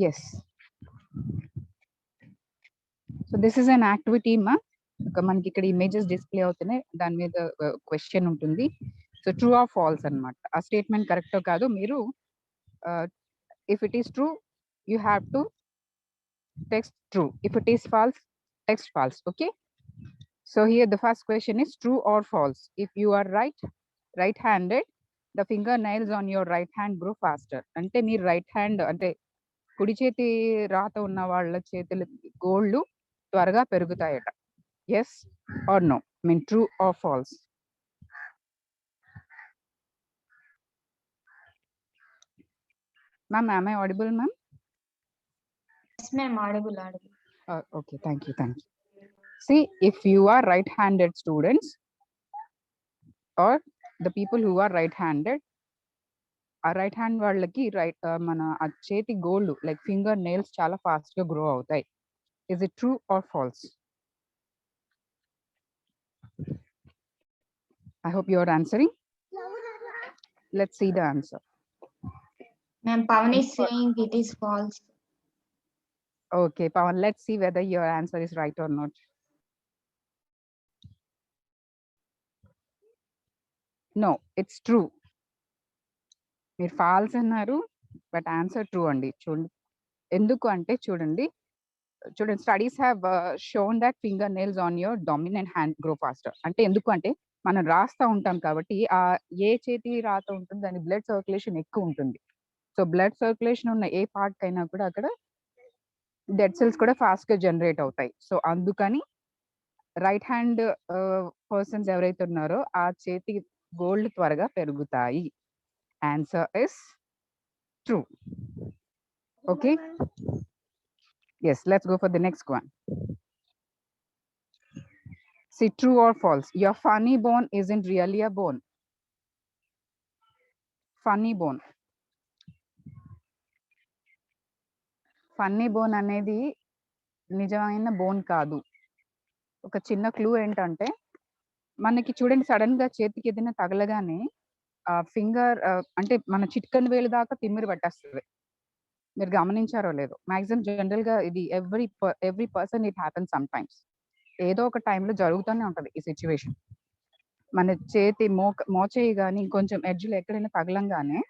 Yes. So this is an activity ma మనకి ఇక్కడ images display అవుతున్నాయి, దాని మీద క్వశ్చన్ ఉంటుంది. సో ట్రూ ఆర్ ఫాల్స్ అన్నమాట. ఆ స్టేట్మెంట్ కరెక్టో కాదో మీరు if it is true you have to text true. If it is false, text false. Okay. So here the first question is true or false. If you are right-handed, the fingernails on your right hand grow faster. అంటే మీ right hand అంటే కుడి చేతి రాత ఉన్న వాళ్ళ చేతులు గోళ్ళు త్వరగా పెరుగుతాయట. Yes or no? I mean true or false? Ma'am, am I audible, ma'am? Yes, ma'am. Audible. Okay, thank you. See, if you are right-handed students or the people who are right-handed, ఆ right hand వాళ్ళకి మన ఆ చేతి గోళ్ళు like finger nails చాలా fast గా grow అవుతాయి. Is it true or false? I hope you are answering. Let's see the answer. Ma'am, Pawan is saying it is false. Okay, Pawan, let's see whether your answer is right or not. No, it's true. మీరు false అన్నారు, but answer true అండి. చూడండి ఎందుకు అంటే చూడండి studies have shown that finger nails on your dominant hand grow faster. అంటే ఎందుకు అంటే మనం రాస్తా ఉంటాం కాబట్టి ఆ ఏ చేతి రాత ఉంటుంది దాని బ్లడ్ సర్క్యులేషన్ ఎక్కువ ఉంటుంది. సో బ్లడ్ సర్క్యులేషన్ ఉన్న ఏ పార్ట్ కైనా కూడా అక్కడ డెడ్ సెల్స్ కూడా ఫాస్ట్ గా జనరేట్ అవుతాయి. సో అందుకని రైట్ హ్యాండ్ పర్సన్స్ ఎవరైతే ఉన్నారో ఆ చేతి గోల్డ్ త్వరగా పెరుగుతాయి. Answer is true. Okay, yes, let's go for the next one. See, true or false? Your funny bone isn't really a bone. Funny bone. Funny bone అనేది నిజమైన bone కాదు. ఒక చిన్న క్లూ ఏంటంటే మనకి చూడండి సడన్ గా చేతికి ఏదైనా తగలగానే ఫింగర్ అంటే మన చిట్కన్ వేలు దాకా తిమ్మిరి పట్టేస్తుంది. మీరు గమనించారో లేదో, మాక్సిమం జనరల్ గా ఇది every person it happen some times. ఏదో ఒక టైంలో జరుగుతూనే ఉంటది ఈ సిచ్యువేషన్. మన చేతి మోచేయి కానీ ఇంకొంచెం ఎడ్జ్లో ఎక్కడైనా తగలంగానే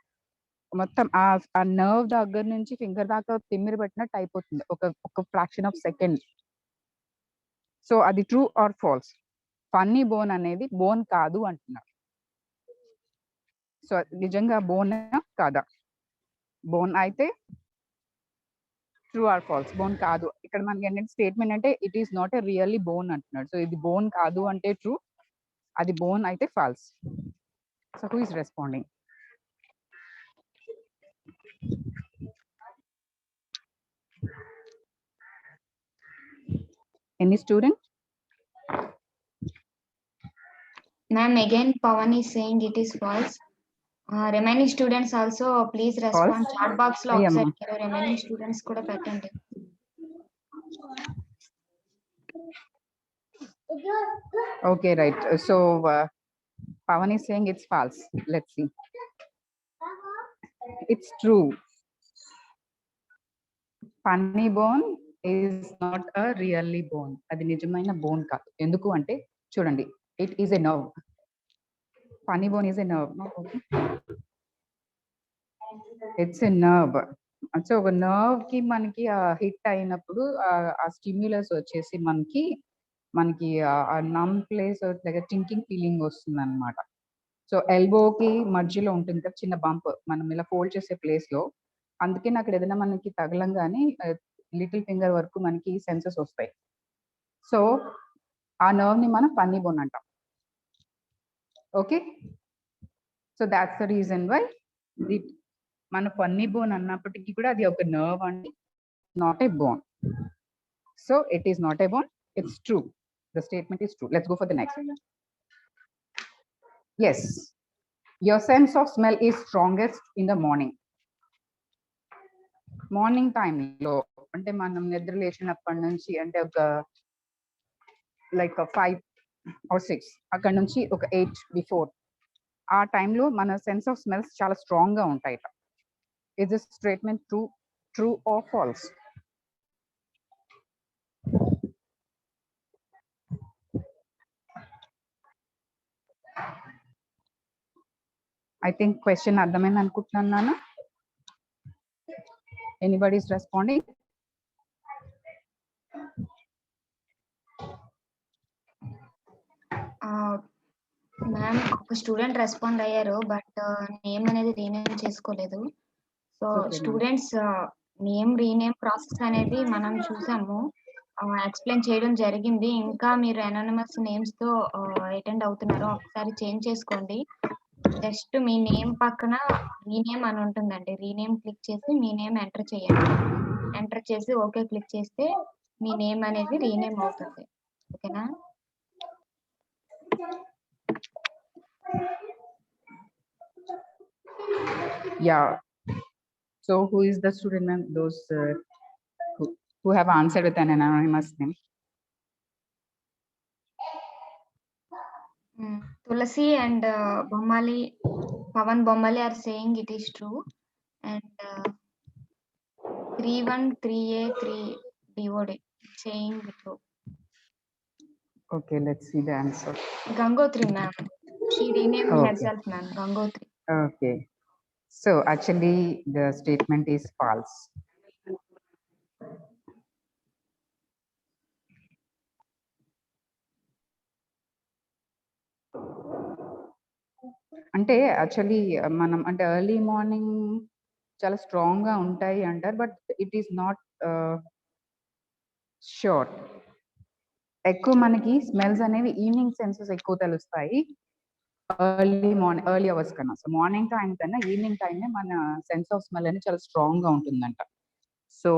మొత్తం ఆ నర్వ్ దగ్గర నుంచి ఫింగర్ దాకా తిమ్మిరి పట్టినట్టు అయిపోతుంది ఒక ఫ్రాక్షన్ ఆఫ్ సెకండ్. సో అది true or false? Funny bone అనేది బోన్ కాదు అంటున్నారు. సో నిజంగా బోన్ కాదా? బోన్ అయితే ట్రూ ఆర్ ఫాల్స్? బోన్ కాదు. ఇక్కడ మనకి ఏంటంటే స్టేట్మెంట్ అంటే it is not a really bone అంటున్నాడు. సో ఇది బోన్ కాదు అంటే ట్రూ, అది బోన్ అయితే false. So who is responding? Any student? Ma'am, again Pawan is saying it is false. Remaining students also please respond. False? Chat box lo Ayyamma. ఒకసారి remaining students కూడా పెట్టండి. Okay, right. So Pawan is saying it's false. Let's see. It's true. Funny bone is not a really bone. అది నిజమైన bone కాదు. ఎందుకు అంటే చూడండి, it is a nerve. Funny bone is a nerve. It's a nerve. So ఒక nerve కి మనకి hit అయినప్పుడు ఆ స్టిమ్యులస్ వచ్చేసి మనకి ఆ నమ్ ప్లేస్ దగ్గర టింకింగ్ ఫీలింగ్ వస్తుంది అనమాట. సో ఎల్బోకి మధ్యలో ఉంటుంది కదా చిన్న బంప్, మనం ఇలా ఫోల్డ్ చేసే ప్లేస్ లో. అందుకే అక్కడ ఏదైనా మనకి తగలంగానే లిటిల్ ఫింగర్ వరకు మనకి సెన్సెస్ వస్తాయి. సో ఆ నర్వ్ ని మనం ఫన్నీ బోన్ అంటాం. Okay, so that's the reason why మన ఫన్నీ బోన్ అన్నప్పటికీ కూడా అది ఒక నర్వ్ అండి, not a bone. So it is not a bone, it's true. The statement is true. Let's go for the next. Yes, your sense of smell is strongest in the morning. Morning టైంలో అంటే మనం నిద్ర లేచినప్పటి నుంచి అంటే ఒక like 5 or 6 అక్కడ నుంచి ఒక 8 బిఫోర్ ఆ టైంలో మన సెన్స్ ఆఫ్ స్మెల్స్ చాలా స్ట్రాంగ్ గా ఉంటాయి. Is this statement True or false? I think question అర్థమైంది అనుకుంటున్నాను. Anybody is responding? మ్యామ్ ఒక స్టూడెంట్ రెస్పాండ్ అయ్యారు బట్ నేమ్ అనేది రీనేమ్ చేసుకోలేదు. So students name rename process అనేది మనం చూసాము, ఎక్స్ప్లెయిన్ చేయడం జరిగింది. ఇంకా మీరు అనానిమస్ నేమ్స్ తో అటెండ్ అవుతున్నారు, ఒకసారి చేంజ్ చేసుకోండి. జస్ట్ మీ నేమ్ పక్కన రీనేమ్ అని ఉంటుందండి, రీనేమ్ క్లిక్ చేసి మీ నేమ్ ఎంటర్ చేయండి. ఎంటర్ చేసి ఓకే క్లిక్ చేస్తే మీ నేమ్ అనేది రీనేమ్ అవుతుంది. ఓకేనా? Yeah. So who is the student, ma'am? Those who have answered with an anonymous name. Tulasi and Bommali, Pavan Bommali are saying it is true. And 313A3 DOD saying true. Okay, let's see the answer. Gangotri ma'am. She renamed herself ma'am, Gangotri. Okay. So actually the statement is false. అంటే actually మనం అంటే early morning చాలా strong గా ఉంటాయి అంటారు, but it is not sure. ఎక్కువ మనకి smells అనేవి ఈవినింగ్ సెన్సెస్ ఎక్కువ తెలుస్తాయి ఎర్లీ అవర్స్ కన్నా. సో మార్నింగ్ టైం కన్నా ఈవినింగ్ టైమే మన సెన్స్ ఆఫ్ స్మెల్ అనేది చాలా స్ట్రాంగ్ గా ఉంటుందంట. So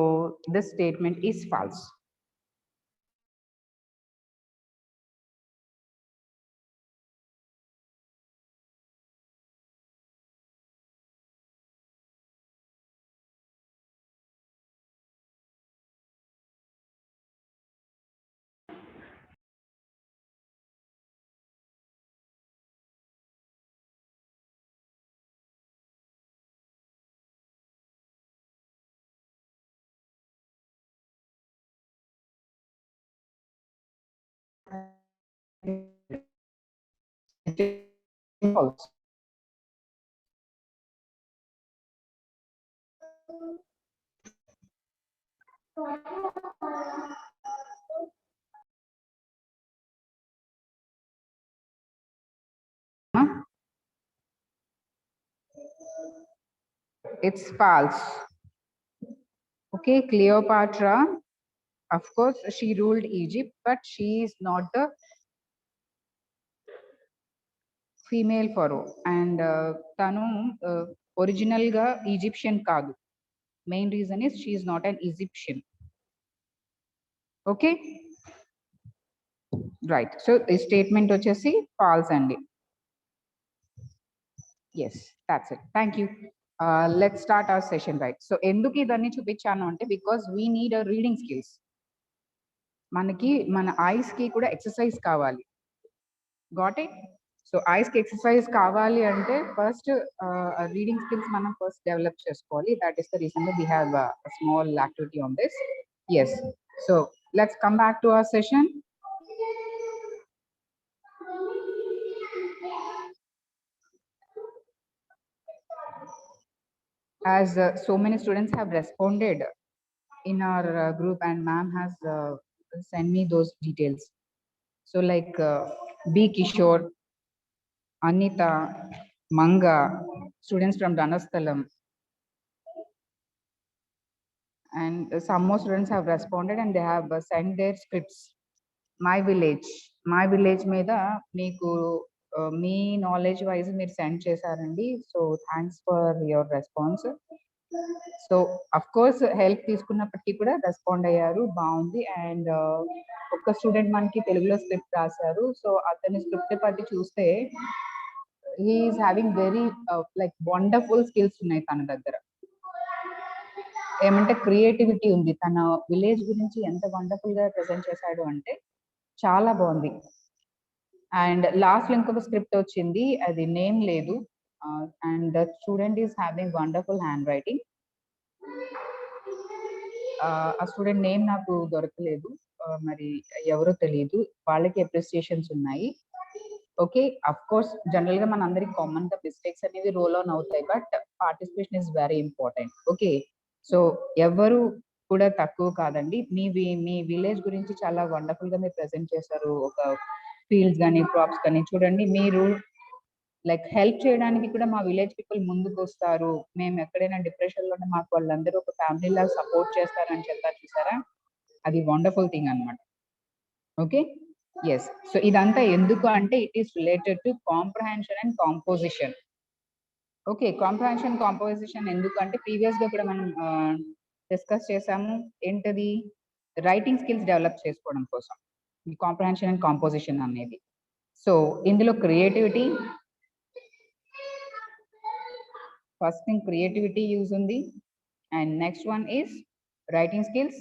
this statement is false. False. It's false. Okay, Cleopatra, of course, she ruled Egypt, but she is not the female pharaoh. And tanu original ga Egyptian kaadu. Main reason is she is not an Egyptian. Okay, right. So this statement vachesi false andi. Yes, that's it. Thank you. Let's start our session, right? So enduku idanni chupichanu ante because we need a reading skills. Manaki mana eyes ki kuda exercise kavali. Got it? So eyes ki exercise kavali ante first reading skills మనం first develop చేసుకోవాలి. That is the reason that we have a small activity on this. Yes. So let's come back to our session. As so many students have responded in our group and ma'am has sent me those details. So like B. Kishore, Anita, Manga, students from Dhanasthalam, and some more students have responded and they have sent their scripts. My village మీద మీకు మీ knowledge wise మీరు send చేశారండి. So thanks for your response. So of course help తీసుకున్నప్పటికీ కూడా respond అయ్యారు, బాగుంది. And ఒక్క స్టూడెంట్ మనకి తెలుగులో స్క్రిప్ట్ రాశారు. సో అతని స్క్రిప్ట్ బట్టి చూస్తే he is having very like wonderful skills ఉన్నాయి తన దగ్గర. ఏమంటే క్రియేటివిటీ ఉంది. తన విలేజ్ గురించి ఎంత వండర్ఫుల్ గా ప్రెజెంట్ చేశాడు అంటే చాలా బాగుంది. అండ్ లాస్ట్ ఇంకొక స్క్రిప్ట్ వచ్చింది, అది నేమ్ లేదు. And the student is having wonderful hand writing. ఆ స్టూడెంట్ నేమ్ నాకు దొరకలేదు, మరి ఎవరో తెలియదు. వాళ్ళకి అప్రిసియేషన్స్ ఉన్నాయి. ఓకే, అఫ్ కోర్స్ జనరల్ గా మన అందరికి కామన్ గా మిస్టేక్స్ అనేవి రోల్ ఆన్ అవుతాయి, but participation is very important. Okay, so ఎవరు కూడా తక్కువ కాదండి. మీ విలేజ్ గురించి చాలా వండర్ఫుల్ గా మీరు ప్రెజెంట్ చేశారు. ఒక ఫీల్డ్స్ కానీ క్రాప్స్ కానీ చూడండి, మీరు లైక్ హెల్ప్ చేయడానికి కూడా మా విలేజ్ పీపుల్ ముందుకు వస్తారు. మేము ఎక్కడైనా డిప్రెషన్ లో మాకు వాళ్ళందరూ ఒక ఫ్యామిలీ లాగా సపోర్ట్ చేస్తారని చెప్పారు చూసారా, అది వండర్ఫుల్ థింగ్ అన్నమాట. Okay, yes. సో ఇదంతా ఎందుకు అంటే it is related to comprehension and composition. Okay, comprehension composition ఎందుకు అంటే ప్రీవియస్ గా కూడా మనం డిస్కస్ చేసాము. ఏంటది? రైటింగ్ స్కిల్స్ డెవలప్ చేసుకోవడం కోసం ఈ కాంప్రహెన్షన్ అండ్ కాంపోజిషన్ అనేది. సో ఇందులో creativity, first thing creativity use ఉంది, and next one is writing skills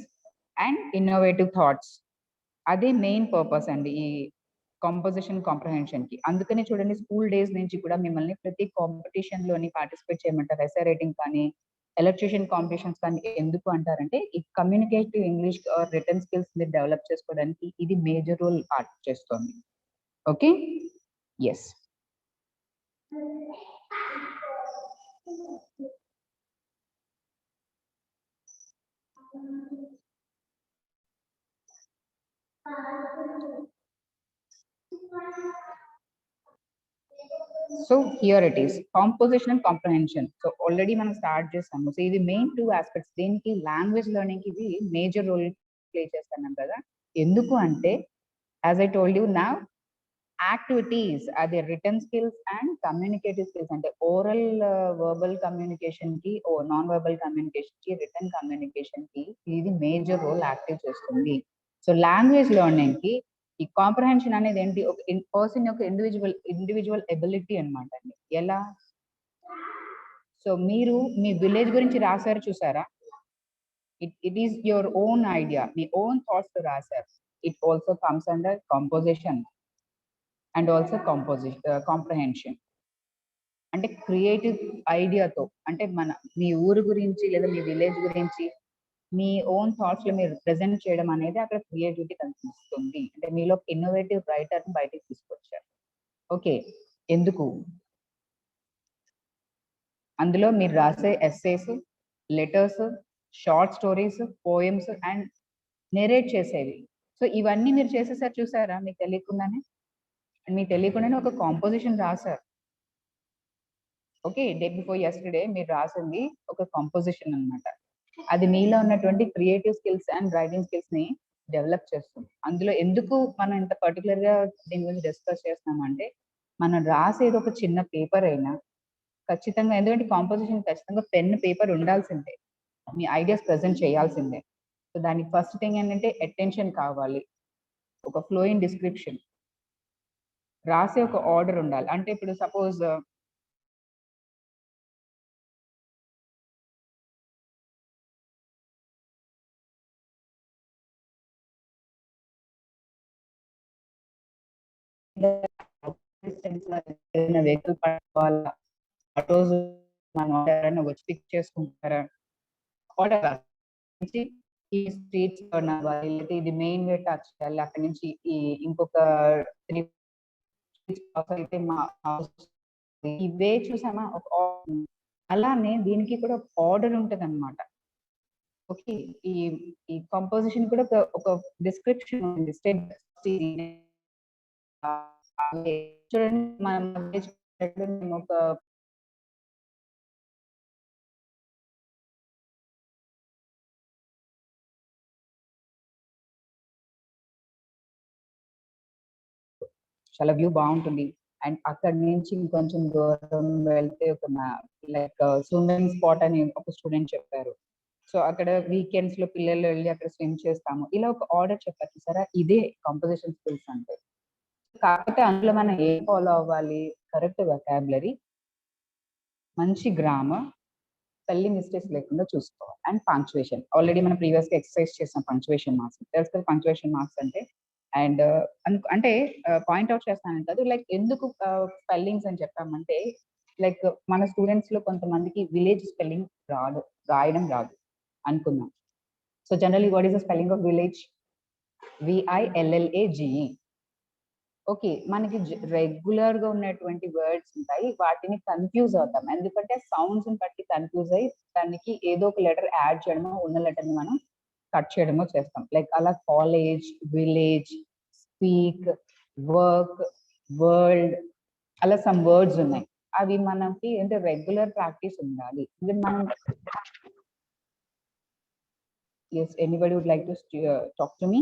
and innovative thoughts. అదే మెయిన్ పర్పస్ అండి ఈ కాంపోజిషన్ కాంప్రహెన్షన్ కి. అందుకని చూడండి, స్కూల్ డేస్ నుంచి కూడా మిమ్మల్ని ప్రతి కాంపిటీషన్ లోని పార్టిసిపేట్ చేయమంటారు. ఎస్ఏ రైటింగ్ కానీ ఎలక్ట్రీషియన్ కాంపిటీషన్స్ కానీ. ఎందుకు అంటారంటే ఈ కమ్యూనికేటివ్ ఇంగ్లీష్ రిటర్న్ స్కిల్స్ మీరు డెవలప్ చేసుకోవడానికి ఇది మేజర్ రోల్ పార్ట్ చేస్తుంది. Okay, yes. So here it is composition and comprehension. So already మనం స్టార్ట్ చేస్తాము. సో ఇది మెయిన్ 2 ఆస్పెక్ట్స్. దీనికి లాంగ్వేజ్ లెర్నింగ్ కి ఇది మేజర్ రోల్ ప్లే చేస్తున్నాం కదా. ఎందుకు అంటే as I told you now, activities అది written skills and communicative skills, అంటే ఓరల్ వర్బల్ కమ్యూనికేషన్ కి, నాన్ వర్బల్ కమ్యూనికేషన్ కి, రిటర్న్ కమ్యూనికేషన్ కి ఇది మేజర్ రోల్ యాక్టివ్ చేస్తుంది. సో లాంగ్వేజ్ లెర్నింగ్ కి ఈ కాంప్రహెన్షన్ అనేది ఏంటి? ఒక పర్సన్ యొక్క ఇండివిజువల్ ఎబిలిటీ అనమాట అండి. ఎలా? సో మీరు మీ విలేజ్ గురించి రాశారు చూసారా, it is your own idea, me own thoughts తో రాశారు. It also comes under composition and also comprehension. అంటే క్రియేటివ్ ఐడియాతో, అంటే మీ ఊరు గురించి లేదా మీ విలేజ్ గురించి మీ ఓన్ థాట్స్ లో మీరు ప్రెజెంట్ చేయడం అనేది అక్కడ క్రియేటివిటీ కనిపిస్తుంది. అంటే మీలో ఇన్నోవేటివ్ రైటర్ బయటకు తీసుకొచ్చారు. ఓకే, ఎందుకు? అందులో మీరు రాసే essays, letters, short stories, poems and narrate చేసేవి. సో ఇవన్నీ మీరు చేసేసారు చూసారా, మీకు తెలియకుండానే. ఒక కాంపోజిషన్ రాశారు. ఓకే, డే బిఫోర్ యస్టర్డే మీరు రాసింది ఒక కాంపోజిషన్ అన్నమాట. అది మీలో ఉన్నటువంటి creative skills and writing skills ని డెవలప్ చేస్తుంది. అందులో ఎందుకు మనం ఇంత పర్టికులర్ గా దీని గురించి డిస్కస్ చేస్తున్నామంటే, మనం రాసేది ఒక చిన్న పేపర్ అయినా ఖచ్చితంగా, ఎందుకంటే కాంపోజిషన్ ఖచ్చితంగా పెన్ పేపర్ ఉండాల్సిందే, మీ ఐడియాస్ ప్రెజెంట్ చేయాల్సిందే. సో దానికి ఫస్ట్ థింగ్ ఏంటంటే అటెన్షన్ కావాలి, ఒక ఫ్లోయింగ్ డిస్క్రిప్షన్, రాసే ఒక ఆర్డర్ ఉండాలి. అంటే ఇప్పుడు సపోజ్ వెహికల్ పట్టుకోవాలా, ఆటోస్ మనం ఎవరైనా వచ్చి పిక్ చేసుకుంటారా, ఆర్డర్ నుంచి ఈ స్ట్రీట్స్ టర్న్ అవ్వాలి, లేదా ఇది మెయిన్ వే టచ్ చేయాలి, అక్కడి నుంచి ఈ ఇంకొక 3 స్ట్రీట్స్ అయితే మా హౌస్, ఇవే చూసామా ఒక అలానే దీనికి కూడా ఒక ఆర్డర్ ఉంటది అనమాట. ఓకే, ఈ ఈ కంపోజిషన్ కూడా ఒక డిస్క్రిప్షన్ ఉంది, స్టెప్. చూడండి మనం ఒక చాలా వ్యూ బాగుంటుంది. అండ్ అక్కడి నుంచి ఇంకొంచెం దూరం వెళ్తే ఒక లైక్ స్విమ్మింగ్ స్పాట్ అని ఒక స్టూడెంట్ చెప్పారు. సో అక్కడ వీకెండ్స్ లో పిల్లలు వెళ్ళి అక్కడ స్విమ్ చేస్తాము, ఇలా ఒక ఆర్డర్ చెప్పారు చూసారా, ఇదే కంపోజిషన్ స్కిల్స్ అంటే. కాకపోతే అందులో మనం ఏం ఫాలో అవ్వాలి? కరెక్ట్ వెకాబులరీ, మంచి గ్రామర్, స్పెల్లింగ్ మిస్టేక్స్ లేకుండా చూసుకోవాలి, అండ్ పంక్చువేషన్. ఆల్రెడీ మనం ప్రీవియస్ గా ఎక్సర్సైజ్ చేసాం పంక్చువేషన్ మార్క్స్. తెలుసు కదా పంక్చువేషన్ మార్క్స్ అంటే. అండ్ అంటే పాయింట్ అవుట్ చేస్తానని కాదు, లైక్ ఎందుకు స్పెల్లింగ్స్ అని చెప్పామంటే, లైక్ మన స్టూడెంట్స్ లో కొంతమందికి విలేజ్ స్పెల్లింగ్ రాదు, రాయడం రాదు అనుకుందాం. So generally, what is the spelling of village? VILLAGE. Okay, మనకి రెగ్యులర్ గా ఉన్నటువంటి వర్డ్స్ ఉంటాయి, వాటిని కన్ఫ్యూజ్ అవుతాం ఎందుకంటే సౌండ్స్ బట్టి కన్ఫ్యూజ్ అయ్యి దానికి ఏదో ఒక లెటర్ యాడ్ చేయడమో ఉన్న లెటర్ ని మనం కట్ చేయడమో చేస్తాం. లైక్ అలా college, village, speak, work, world, అలా సమ్ వర్డ్స్ ఉన్నాయి. అవి మనకి అంటే రెగ్యులర్ ప్రాక్టీస్ ఉండాలి. మనం yes, anybody would like to talk to me?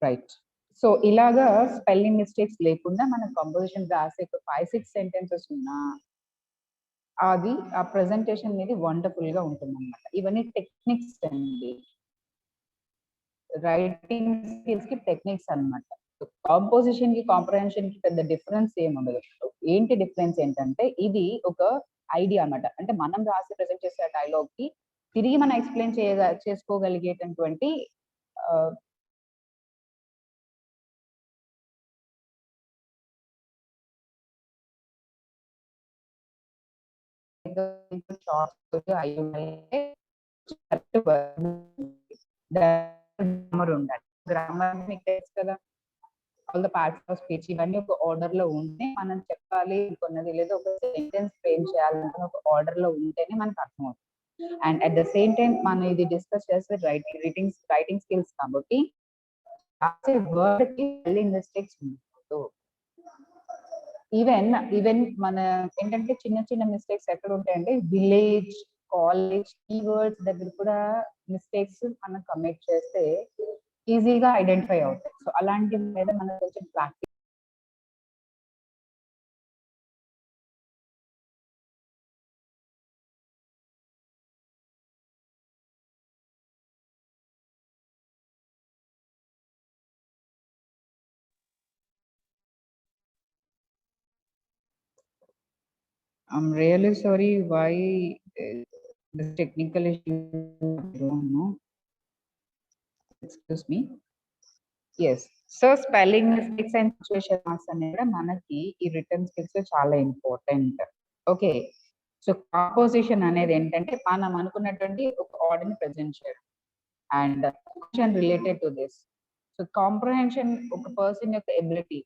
Right. So ఇలాగా స్పెల్లింగ్ మిస్టేక్స్ లేకుండా మన కంపోజిషన్ రాసే 5-6 సెంటెన్సెస్ ఉన్నా అది ఆ ప్రెజెంటేషన్ అనేది వండర్ఫుల్ గా ఉంటుంది అనమాట. ఇవన్నీ టెక్నిక్స్ అండి, రైటింగ్ స్కిల్స్ కి టెక్నిక్స్ అనమాట. కాంపోజిషన్ కి కాంప్రహెన్షన్ కి పెద్ద డిఫరెన్స్ ఏముండదు. ఏంటి డిఫరెన్స్ ఏంటంటే ఇది ఒక ఐడియా అన్నమాట. అంటే మనం రాసి ప్రెజెంట్ చేసే డైలాగ్ కి తిరిగి మనం ఎక్స్ప్లెయిన్ చేసుకోగలిగేటటువంటి గ్రామర్ మీకు తెలుసు కదా, all the parts of speech ఇవన్నీ ఒక ఆర్డర్ లో ఉంటే మనం చెప్పాలి అనుకున్నది లేదా ఒక సెంటెన్స్ ఫ్రేమ్ చేయాలనుకున్న ఒక ఆర్డర్ లో ఉంటేనే మనకు అర్థమవుతుంది. And at the same time మనం ఇది డిస్కస్ చేస్తే రైటింగ్ స్కిల్స్ కాబట్టి వర్డ్ కి స్పెల్లింగ్ మిస్టేక్స్ ఉండదు. ఈవెన్ మన ఏంటంటే చిన్న చిన్న మిస్టేక్స్ ఎక్కడ ఉంటాయంటే విలేజ్, కాలేజ్, కీవర్డ్స్ దగ్గర కూడా మిస్టేక్స్ మనం కమిట్ చేస్తే ఈజీగా ఐడెంటిఫై అవుతాయి. సో అలాంటి మీద మనం కొంచెం practice I'm really sorry why the technical issue. I don't know. Excuse me. Yes. So spelling mistakes and punctuation marks అనేది మనకి ఈ రిటర్న్ స్కిల్స్ చాలా ఇంపార్టెంట్. ఓకే, సో కాంపోజిషన్ అనేది ఏంటంటే మనం అనుకున్నటువంటి ఒక ఆర్డర్ ని ప్రెజెంట్ చేయడం and related to this. So comprehension ఒక పర్సన్ యొక్క ఎబిలిటీ.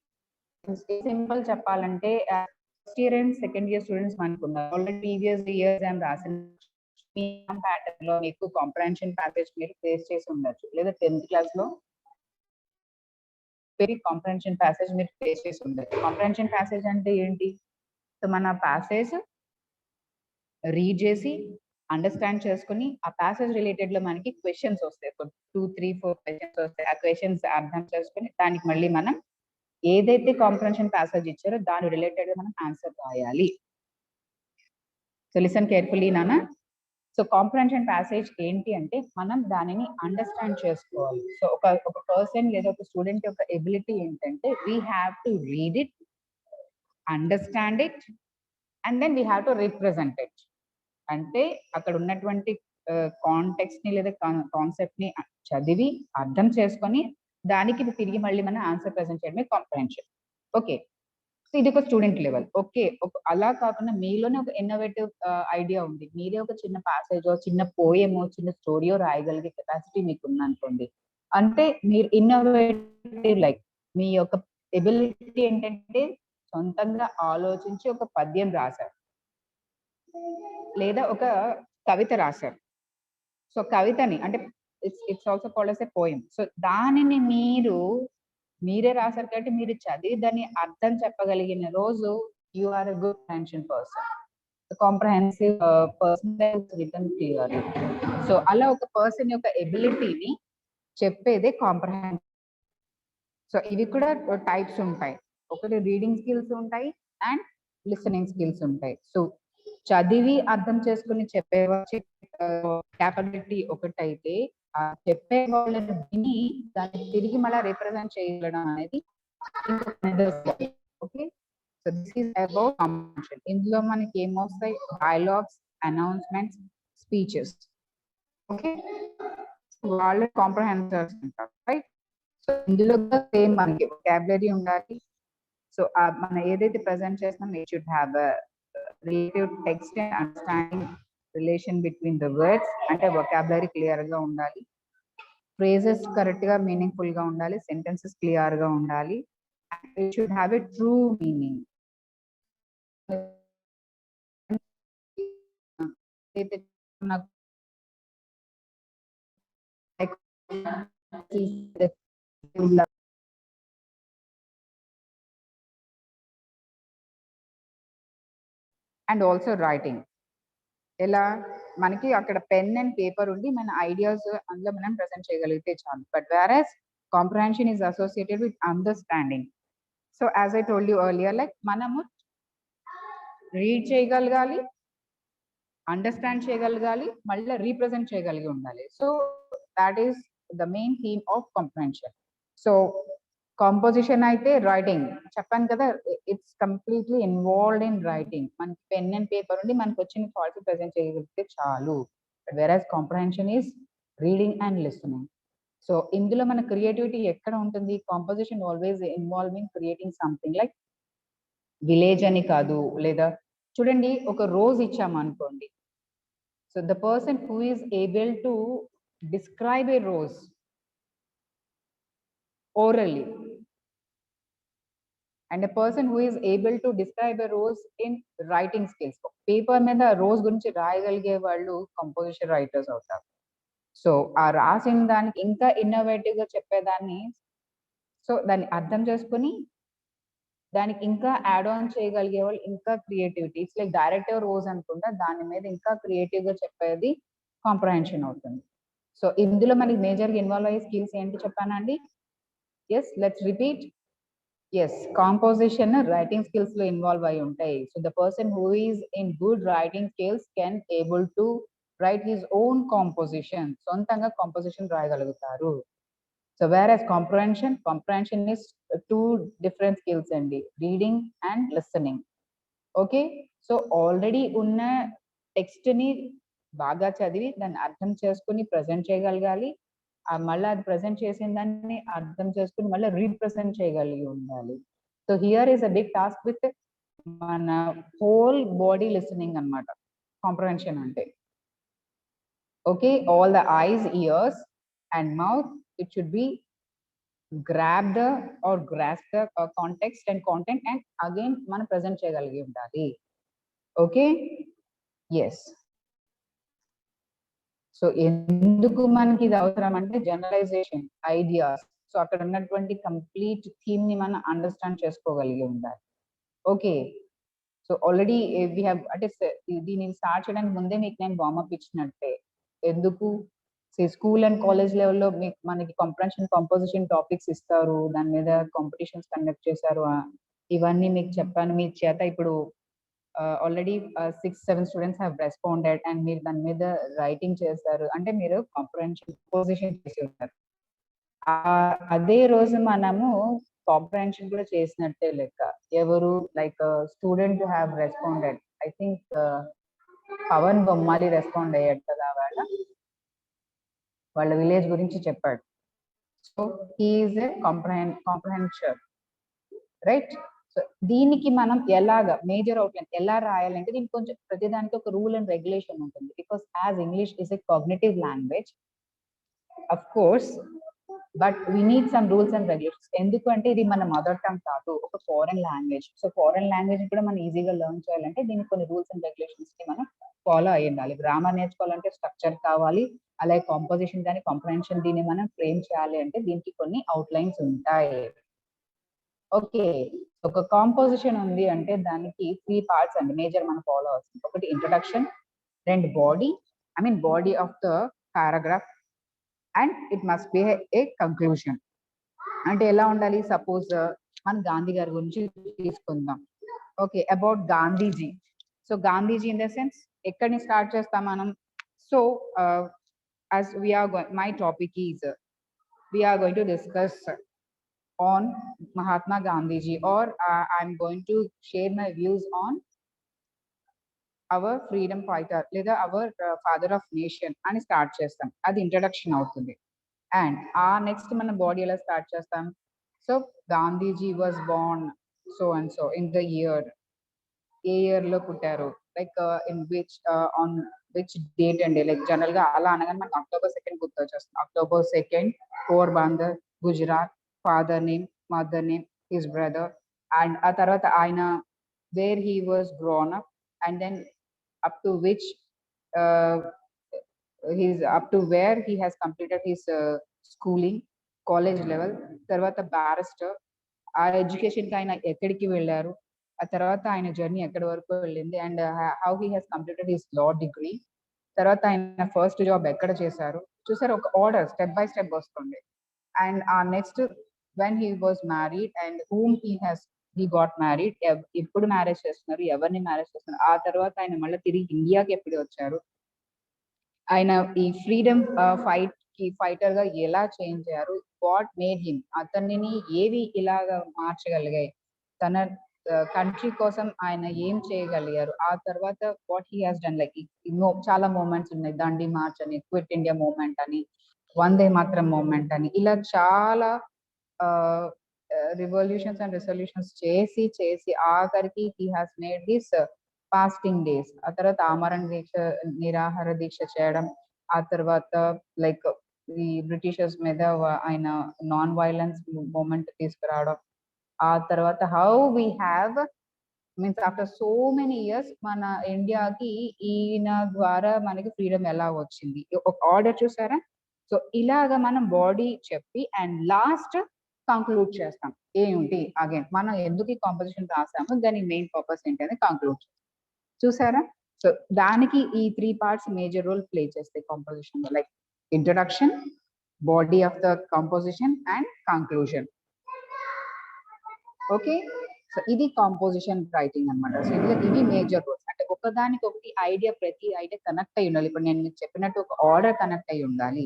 సింపుల్ చెప్పాలంటే first year and second year students అనుకున్నారు ఆల్రెడీ ప్రీవియస్ ఇయర్స్ అని రాసిన ప్యాటర్న్ లో మీకు కాంప్రహెన్షన్ ప్యాసేజ్ మీరు ఫేస్ చేసి ఉండొచ్చు, లేదా 10th క్లాస్ లో కాంప్రహెన్షన్ ప్యాసేజ్ మీరు ఫేస్ చేసి ఉండొచ్చు. కాంప్రహెన్షన్ ప్యాసేజ్ అంటే ఏంటి? సో మన ప్యాసేజ్ రీడ్ చేసి అండర్స్టాండ్ చేసుకుని ఆ ప్యాసేజ్ రిలేటెడ్ లో మనకి క్వశ్చన్స్ వస్తాయి, 2, 3, 4 క్వశ్చన్స్ వస్తాయి. ఆ క్వశ్చన్స్ అర్థం చేసుకుని దానికి మళ్ళీ మనం ఏదైతే కాంప్రహెన్షన్ ప్యాసేజ్ ఇచ్చారో దాని రిలేటెడ్ గా మనం ఆన్సర్ రాయాలి. సో లిసన్ కేర్ఫుల్లీ నాన్న. సో కాంప్రహెన్షన్ ప్యాసేజ్ ఏంటి అంటే మనం దానిని అండర్స్టాండ్ చేసుకోవాలి. సో ఒక పర్సన్ లేదా ఒక స్టూడెంట్ యొక్క ఎబిలిటీ ఏంటంటే we have to read it, understand it and then we have to represent it. అంటే అక్కడ ఉన్నటువంటి కాంటెక్స్ట్ ని లేదా కాన్సెప్ట్ ని చదివి అర్థం చేసుకొని దానికి తిరిగి మళ్ళీ మనం ఆన్సర్ ప్రెజెంట్ చేయడమే కాంప్రహెన్షన్. ఓకే, సో ఇది ఒక స్టూడెంట్ లెవెల్. ఓకే, అలా కాకుండా మీలోనే ఒక ఇన్నోవేటివ్ ఐడియా ఉంది, మీరే ఒక చిన్న ప్యాసేజో, చిన్న పోయమో, చిన్న స్టోరీయో రాయగలిగే కెపాసిటీ మీకు ఉందనుకోండి, అంటే మీరు ఇన్నోవేటివ్ లైక్ మీ యొక్క ఎబిలిటీ ఏంటంటే సొంతంగా ఆలోచించి ఒక పద్యం రాశారు లేదా ఒక కవిత రాశారు. సో కవితని అంటే it's also called as a poem. So దానిని మీరే రాశారు కాబట్టి మీరు చదివి దాన్ని అర్థం చెప్పగలిగిన రోజు you are a good comprehension person. Comprehensive person return clearly. So అలా ఒక పర్సన్ యొక్క ఎబిలిటీని చెప్పేదే కాంప్రహెన్షన్. సో ఇవి కూడా టైప్స్ ఉంటాయి, ఒకటి రీడింగ్ స్కిల్స్ ఉంటాయి అండ్ లిసనింగ్ స్కిల్స్ ఉంటాయి. సో చదివి అర్థం చేసుకుని చెప్పే క్యాపబిలిటీ ఒకటైతే చెప్పే వాళ్ళని విని దాన్ని తిరిగి మళ్ళీ రిప్రజెంట్ చేయడం అనేది okay. So this is about comprehension. ఇందులో మనకి ఏమొస్తాయి? Dialogues, announcements, speeches. ఓకే, వాళ్ళే కాంప్రహెన్సర్స్ అంటారు, రైట్? సో ఇందులో సేమ్ మనకి వొకాబులరీ ఉండాలి. సో మనం ఏదైతే ప్రెజెంట్ చేస్తున్నాం it should have relative text and understanding relation between the words, అంటే వొకాబులరీ క్లియర్ గా ఉండాలి, ఫ్రేజెస్ కరెక్ట్ గా మీనింగ్ఫుల్ గా ఉండాలి, సెంటెన్సెస్ క్లియర్ గా ఉండాలి, it should have a true meaning. And also writing. ఎలా మనకి అక్కడ పెన్ అండ్ పేపర్ ఉండి మన ఐడియాస్ అందులో మనం ప్రెజెంట్ చేయగలిగితే చాలు. But whereas comprehension is associated with understanding. So as I told you earlier, like మనము రీడ్ చేయగలగాలి, అండర్స్టాండ్ చేయగలగాలి, మళ్ళీ రీప్రజెంట్ చేయగలిగి ఉండాలి. So that is the main theme of comprehension. So composition అయితే రైటింగ్ చెప్పాను కదా, it's completely involved in writing. మనకి పెన్ అండ్ పేపర్ ఉండి మనకు వచ్చిన థాట్స్ ప్రెజెంట్ చేయగలిగితే చాలు. Whereas comprehension is reading and listening. So ఇందులో మన క్రియేటివిటీ ఎక్కడ ఉంటుంది? Composition always involving creating something. Like village అని కాదు, లేదా చూడండి ఒక రోజ్ ఇచ్చామనుకోండి, so the person who is able to describe a rose orally, and a person who is able to describe a rose in writing skills. Paper మీద rose గురించి రాయగలిగే వాళ్ళు composition writers అవుతారు. సో ఆ రాసిన దానికి ఇంకా ఇన్నోవేటివ్ గా చెప్పేదాన్ని, సో దాన్ని అర్థం చేసుకుని దానికి ఇంకా యాడ్ ఆన్ చేయగలిగే వాళ్ళు ఇంకా creativity. It's like director rose అనుకుంటా, దాని మీద ఇంకా క్రియేటివ్ గా చెప్పేది కాంప్రహెన్షన్ అవుతుంది. సో ఇందులో మనకి మేజర్ గా ఇన్వాల్వ్ అయ్యే స్కిల్స్ ఏంటి చెప్పానండి? Yes, let's repeat. Yes, composition writing skills lo involve ayi untai. So the person who is in good writing skills can able to write his own composition. Sontanga composition rayagalugutaru. So whereas comprehension is two different skills andi, reading and listening. Okay, so already unna text ni baga chadivi dan ardham cheskoni present cheyagalagali, మళ్ళీ అది present చేసిన దాన్ని అర్థం చేసుకుని మళ్ళీ represent చేయగలిగి ఉండాలి. So here is a big task with మన హోల్ బాడీ లిసనింగ్ అన్నమాట కాంప్రహెన్షన్ అంటే. Okay, all the eyes, ears and mouth, it should be grab the or grasp the context and content and again మనం present చేయగలిగి ఉండాలి. Okay, yes. So ఎందుకు మనకి ఇది అవసరం అంటే జనరలైజేషన్, ఐడియాస్. సో అక్కడ ఉన్నటువంటి కంప్లీట్ థీమ్ ని మనం అండర్స్టాండ్ చేసుకోగలిగి ఉండాలి. Okay, so already we have, అంటే దీన్ని స్టార్ట్ చేయడానికి ముందే మీకు నేను వార్మప్ ఇచ్చినట్టే. ఎందుకు? స్కూల్ అండ్ కాలేజ్ లెవెల్లో మీకు మనకి కాంప్రహెన్షన్ కంపోజిషన్ టాపిక్స్ ఇస్తారు, దాని మీద కాంపిటీషన్స్ కండక్ట్ చేశారు, ఇవన్నీ మీకు చెప్పాను. మీ చేత ఇప్పుడు already 6-7 students have responded and మీరు దాని మీద రైటింగ్ చేస్తారు అంటే మీరు కాంప్రహెన్షన్ కంపోజిషన్ చేసి ఉంటారు. అదే రోజు మనము కాంప్రహెన్షన్ కూడా చేసినట్టే లెక్క. ఎవరు? Like student have responded. I think Pavan Bommali respond అయ్యాడు కదా వాళ్ళ విలేజ్ గురించి చెప్పాడు. So he is a comprehension, right? So దీనికి మనం ఎలాగా మేజర్ అవుట్లైన్ ఎలా రాయాలంటే దీనికి కొంచెం ప్రతిదానికి ఒక రూల్ అండ్ రెగ్యులేషన్ ఉంటుంది. Because as English is a cognitive language of course, but we need some rules and regulations. ఎందుకంటే ఇది మన మదర్ టంగ్ కాదు, ఒక foreign language. So foreign language కూడా మనం ఈజీగా లెర్న్ చేయాలంటే దీనికి కొన్ని రూల్స్ అండ్ రెగ్యులేషన్స్ ని మనం ఫాలో అయ్యి ఉండాలి. గ్రామర్ నేర్చుకోవాలంటే స్ట్రక్చర్ కావాలి, అలాగే కాంపోజిషన్ కానీ కాంప్రహెన్షన్ దీన్ని మనం ఫ్రేమ్ చేయాలి అంటే దీనికి కొన్ని అవుట్లైన్స్ ఉంటాయి. ఓకే, ఒక కాంపోజిషన్ ఉంది అంటే దానికి 3 పార్ట్స్ అండి మేజర్ మనం ఫాలో అవుతుంది. ఒకటి ఇంట్రడక్షన్, రెండు body of the paragraph, and it must be a conclusion. అంటే ఎలా ఉండాలి? సపోజ్ మనం గాంధీ గారి గురించి తీసుకుందాం. Okay, about Gandhiji. So Gandhiji in the sense ఎక్కడి నుంచి స్టార్ట్ చేస్తాం మనం? So as we are going, my topic is we are going to discuss on Mahatma Gandhi ji, or I'm going to share my views on our freedom fighter లేదా our father of nation అని start చేస్తాం. అది introduction అవుతుంది. And next మన body ఎలా start చేస్తాం? So Gandhiji was Born so and so in the year, A year లో పుట్టారు, like in which on which date and day, like general ga ala anagani manaku October 2nd గుర్తొచ్చేస్తుంది. October 2nd, Porbandar, Gujarat, father name, mother name, his brother, and ఆ తర్వాత ఆయన where he was grown up, and then up to which uh, he's up to where he has completed his schooling, college level, తర్వాత barrister, ఆ education కి ఆయన ఎక్కడికి వెళ్ళారు, ఆ తర్వాత ఆయన జర్నీ ఎక్కడి వరకు వెళ్ళింది, and how he has completed his law degree, తర్వాత ఆయన ఫస్ట్ జాబ్ ఎక్కడ చేశారు, చూసారు ఒక ఆర్డర్ స్టెప్ బై స్టెప్ వస్తుంది. అండ్ ఆ next when he was married and whom he got married, ఎప్పుడు మ్యారేజ్ చేస్తున్నారు, ఎవరిని మ్యారేజ్ చేస్తున్నారు, ఆ తర్వాత ఆయన మళ్ళీ తిరిగి ఇండియాకి ఎప్పుడు వచ్చారు, ఆయన ఈ ఫ్రీడమ్ ఫైట్ కి ఫైటర్ గా ఎలా చేంజ్ అయ్యారు, వాట్ మేడ్ హిమ్, అతనిని ఏవి ఇలాగా మార్చగలిగాయి, తన కంట్రీ కోసం ఆయన ఏం చేయగలిగారు, ఆ తర్వాత what he has done, like చాలా మూమెంట్స్ ఉన్నాయి, దండి మార్చ్ అని, క్విట్ ఇండియా మూమెంట్ అని, వందే మాత్రం మూమెంట్ అని, ఇలా చాలా రివల్యూషన్స్ అండ్ రెసల్యూషన్స్ చేసి చేసి ఆఖరికి he has made this fasting days, ఆ తర్వాత ఆమరణ దీక్ష, నిరాహార దీక్ష చేయడం, ఆ తర్వాత లైక్ ఈ బ్రిటిషర్స్ మీద ఆయన నాన్ వైలెన్స్ మూమెంట్ తీసుకురావడం, ఆ తర్వాత how we have means after so many years మన ఇండియాకి ఈయన ద్వారా మనకి ఫ్రీడమ్ ఎలా వచ్చింది, ఒక ఆర్డర్ చూసారా. సో ఇలాగా మనం బాడీ చెప్పి అండ్ లాస్ట్ కంక్లూడ్ చేస్తాం ఏంటి, అగైన్ మనం ఎందుకు ఈ కాంపోజిషన్ రాసాము, దాని మెయిన్ పర్పస్ ఏంటి అని కంక్లూడ్ చూసారా. సో దానికి ఈ 3 parts మేజర్ రోల్ ప్లే చేస్తాయి composition, like introduction, body of the composition and conclusion. Okay, so ఇది కాంపోజిషన్ రైటింగ్ అనమాట. సో ఇందులో ఇవి మేజర్ రోల్స్, అంటే ఒకదానికి ఒకటి ఐడియా, ప్రతి ఐడియా కనెక్ట్ అయి ఉండాలి. ఇప్పుడు నేను మీకు చెప్పినట్టు ఒక ఆర్డర్ కనెక్ట్ అయి ఉండాలి,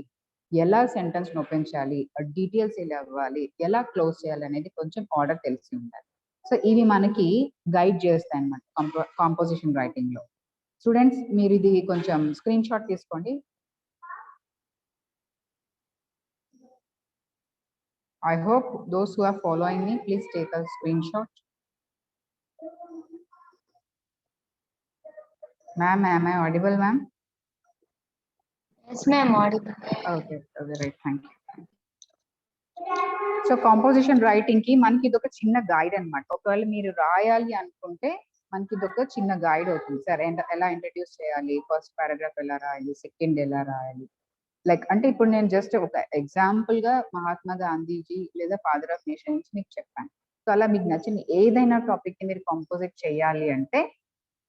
ఎలా సెంటెన్స్ నొప్పించాలి, డీటెయిల్స్ ఎలా ఇవ్వాలి, ఎలా క్లోజ్ చేయాలి అనేది కొంచెం ఆర్డర్ తెలిసి ఉండాలి. సో ఇవి మనకి గైడ్ చేస్తాయి అనమాట కాంపోజిషన్ రైటింగ్ లో. స్టూడెంట్స్ మీరు ఇది కొంచెం స్క్రీన్ షాట్ తీసుకోండి. I hope those who are following me, please take a screenshot. Ma'am, am I audible, ma'am? Yes, ma'am, audible. Okay, right, thank you. So composition writing కి మనకి ఇది ఒక చిన్న గైడ్ అనమాట. ఒకవేళ మీరు రాయాలి అనుకుంటే మనకి ఇది ఒక చిన్న గైడ్ అవుతుంది. సరే ఎలా ఇంట్రడ్యూస్ చేయాలి, ఫస్ట్ పారాగ్రాఫ్ ఎలా రాయాలి, సెకండ్ ఎలా రాయాలి, లైక్ అంటే ఇప్పుడు నేను జస్ట్ ఒక ఎగ్జాంపుల్ గా మహాత్మా గాంధీజీ లేదా ఫాదర్ ఆఫ్ నేషన్ నుంచి మీకు చెప్పాను. సో అలా మీకు నచ్చిన ఏదైనా టాపిక్ ని మీరు కంపోజిట్ చేయాలి అంటే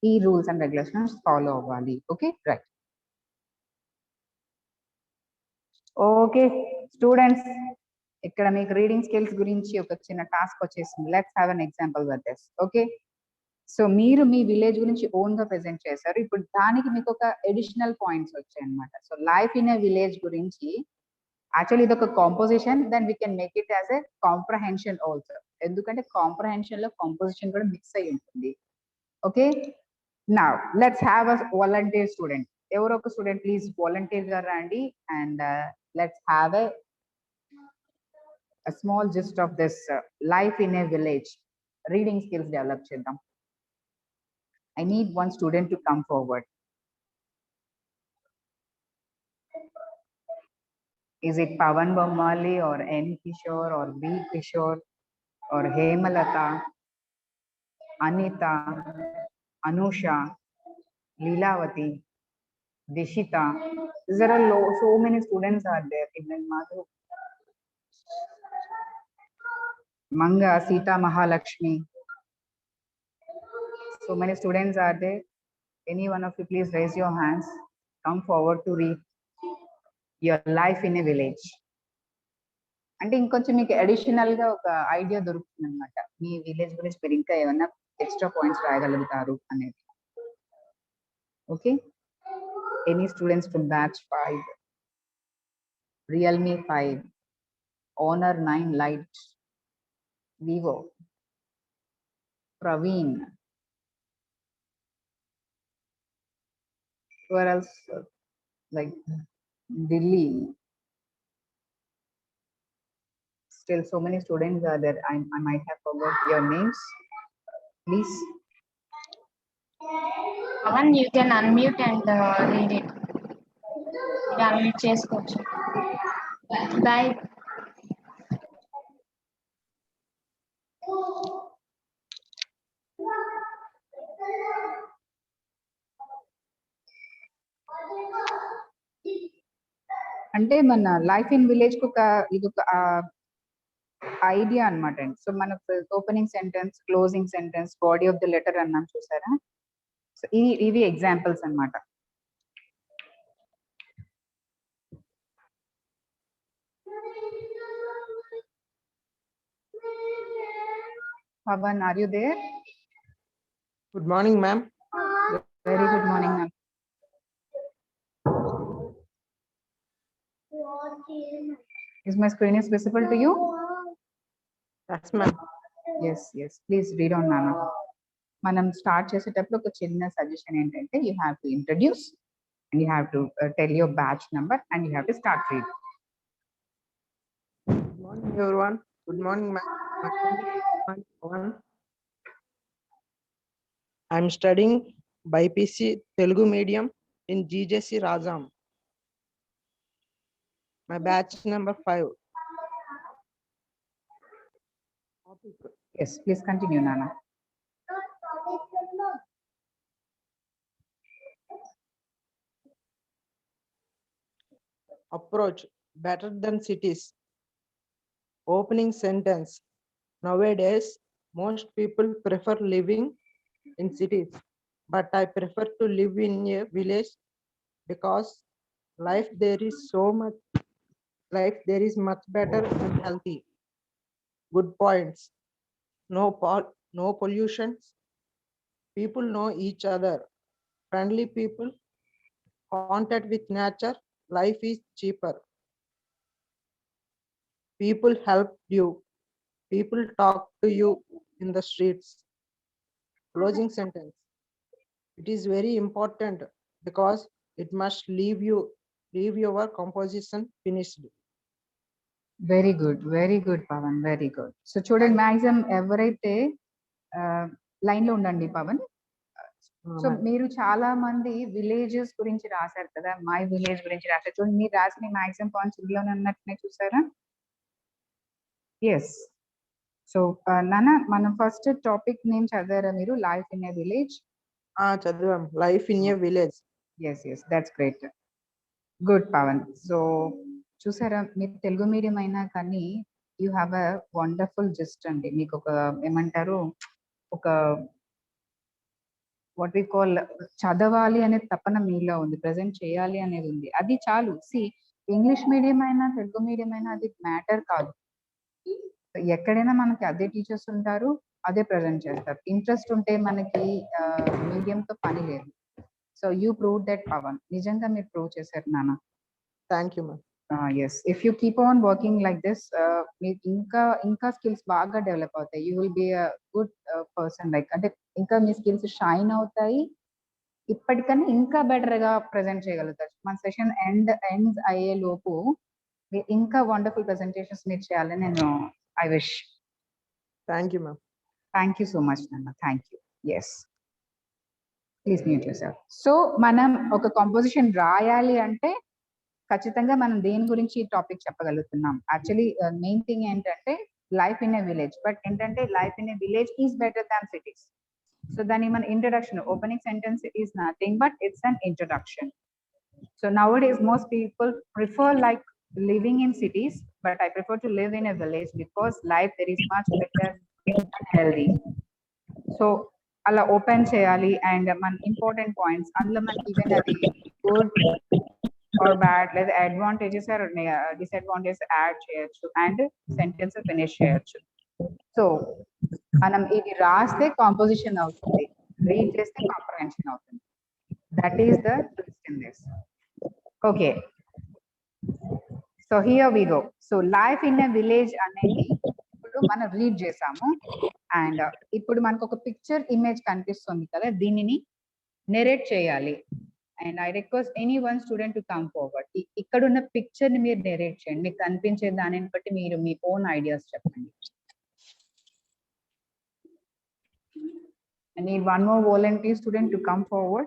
ఈ రూల్స్ అండ్ రెగ్యులేషన్స్ ఫాలో అవ్వాలి. Okay, right. ఓకే స్టూడెంట్స్, ఇక్కడ మీకు రీడింగ్ స్కిల్స్ గురించి ఒక చిన్న టాస్క్ వచ్చేసింది. Let's have an example with this. Okay, so మీరు మీ విలేజ్ గురించి ఓన్ గా ప్రెజెంట్ చేశారు. ఇప్పుడు దానికి మీకు ఒక అడిషనల్ పాయింట్స్ వచ్చాయి అనమాట. So life in a village గురించి యాక్చువల్లీ ఇది ఒక composition, then we can make it as a comprehension also, ఎందుకంటే కాంప్రహెన్షన్ లో కాంపోజిషన్ కూడా మిక్స్ అయి ఉంటుంది. Okay, now let's have a volunteer student. ఎవరో ఒక స్టూడెంట్ ప్లీజ్ వాలంటీర్ గా రండి and let's have a small gist of this life in a village reading skills develop cheddam. I need one student to come forward. Is it Pavan Bommali or N Kishore or B Kishore or Hemalata, Anita, Anusha, Leelavati, Dishita? There are so many students are there in Madhu. Manga, Sita, Mahalakshmi. So many students are there. Any one of you please raise your hands. Come forward to read your life in a village. అంటే ఇంకొంచెం మీకు additional గా ఒక idea దొరుకుతుంది అనమాట, మీ village గురించి మీరు ఇంకా ఏమైనా ఎక్స్ట్రా పాయింట్స్ రాయగలుగుతారు అనేది. Okay, any students from batch 5, Realme 5, Honor 9 Lite, Vivo, Praveen, where else, like Delhi. Still so many students are there. I might have forgot your names. Please. Pavan, you can unmute and read it. మీరు unmute చేసుకోవచ్చు. Bye. అంటే మన life in village కు ఇది ఒక idea అనమాట అండి. So మన opening sentence, closing sentence, body of the letter అన్నాం చూసారా. సో ఇవి ఎగ్జాంపుల్స్ అన్నమాట. Pavan, are you there? Good morning, ma'am. Very good morning, ma'am. Is my screen is visible to you? Yes, ma'am. Yes, yes. Please read on, Nana. మనం start చేసేటప్పుడు ఒక చిన్న suggestion ఏంటంటే you have to introduce and you have to tell your batch number and you have to start read. Good morning, everyone. Good morning, ma'am. I'm studying BPC Telugu medium in GJC Rajam. My batch number 5. Yes, please continue, Nana. Approach better than cities. Opening sentence. Nowadays, most people prefer living in cities, but I prefer to live in a village because life there is much better and healthy. Good points. No pollution. People know each other. Friendly people. Contact with nature. Life is cheaper. People help you. People talk to you in the streets. Closing sentence. It is very important because it must leave your composition finished. Very good Pavan, very good. So చూడండి, maximum ఎవరైతే line లో ఉండండి Pawan. So మీరు చాలా మంది villages గురించి రాశారు కదా, మై విలేజ్ గురించి రాశారు. చూడండి, మీరు రాసిన మ్యాక్సిమం పాయింట్స్ ఇందులోనే ఉన్నట్టునే చూసారా. ఎస్. సో నాన్న, మనం ఫస్ట్ టాపిక్ నేమ్ చదివారా మీరు? Life in a village. చదివాం, life in a village. Yes, that's great. Good Pavan. So చూసారా, మీరు తెలుగు మీడియం అయినా కానీ you have a wonderful gist అండి. మీకు ఒక ఏమంటారు, ఒక వాట్ వి కాల్ చదవాలి అనే తపన మీలో ఉంది, ప్రెజెంట్ చేయాలి అనేది ఉంది. అది చాలు. సి, ఇంగ్లీష్ మీడియం అయినా తెలుగు మీడియం అయినా అది మ్యాటర్ కాదు. ఎక్కడైనా మనకి అదే టీచర్స్ ఉంటారు, అదే ప్రెజెంట్ చేస్తారు. ఇంట్రెస్ట్ ఉంటే మనకి మీడియంతో పని లేదు. So you prove that Pavan. నిజంగా మీరు ప్రూవ్ చేశారు నాన్న. Thank you ma'am. Yes, if you keep on working like this, మీకు ఇంకా స్కిల్స్ బాగా డెవలప్ అవుతాయి. You will be a good person. Like అంటే ఇంకా మీ స్కిల్స్ షైన్ అవుతాయి, ఇప్పటికన్నా ఇంకా బెటర్ గా ప్రెజెంట్ చేయగలుగుతారు. మన సెషన్ ఎండ్స్ అయ్యే లోపు ఇంకా వండర్ఫుల్ ప్రెజెంటేషన్స్ మీరు చేయాలని నేను I wish. Thank you ma'am. Thank you so much నాన్న. Thank you. Yes, please mute yourself. So మనం ఒక కాంపోజిషన్ రాయాలి అంటే ఖచ్చితంగా మనం దేని గురించి టాపిక్ చెప్పగలుగుతున్నాం. యాక్చువల్లీ మెయిన్ థింగ్ ఏంటంటే life in a village. But ఏంటంటే life in a village is better than cities. So దాని మన introduction, opening sentence is nothing but it's an introduction. So nowadays most people prefer like living in cities, but I prefer to live in a village because life there is much better and healthy. So అలా open చేయాలి. And మన important points అందులో మనకి even అది good or bad లేదా advantages or disadvantages add చేయొచ్చు and sentence finish చేయొచ్చు. So మనం ఇది రాస్తే కాంపోజిషన్ అవుతుంది, రీడ్ చేస్తే కాంప్రహెన్షన్ అవుతుంది. That is the twist in this. Okay, so here we go. So life in a village అనేది ఇప్పుడు మనం రీడ్ చేసాము. అండ్ ఇప్పుడు మనకు ఒక పిక్చర్ ఇమేజ్ కనిపిస్తుంది కదా, దీనిని నెరేట్ చేయాలి. And I request any one student to come forward. ఇక్కడ ఉన్న పిక్చర్ ని మీరు నెరేట్ చేయండి. మీకు కనిపించే దానిని బట్టి మీరు మీ ఓన్ ఐడియాస్ చెప్పండి. I need one more volunteer student to come forward.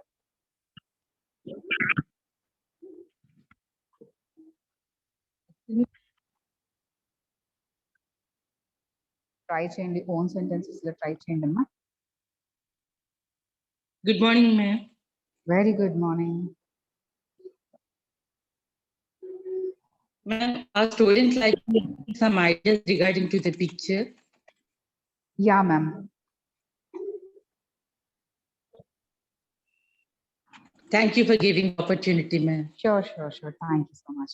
Try change own sentences. Try change them. Good morning, ma'am. Very good morning. Ma'am, our students like to give some ideas regarding to the picture. Yeah, ma'am. Thank you for giving the opportunity, ma'am. Sure. Thank you so much.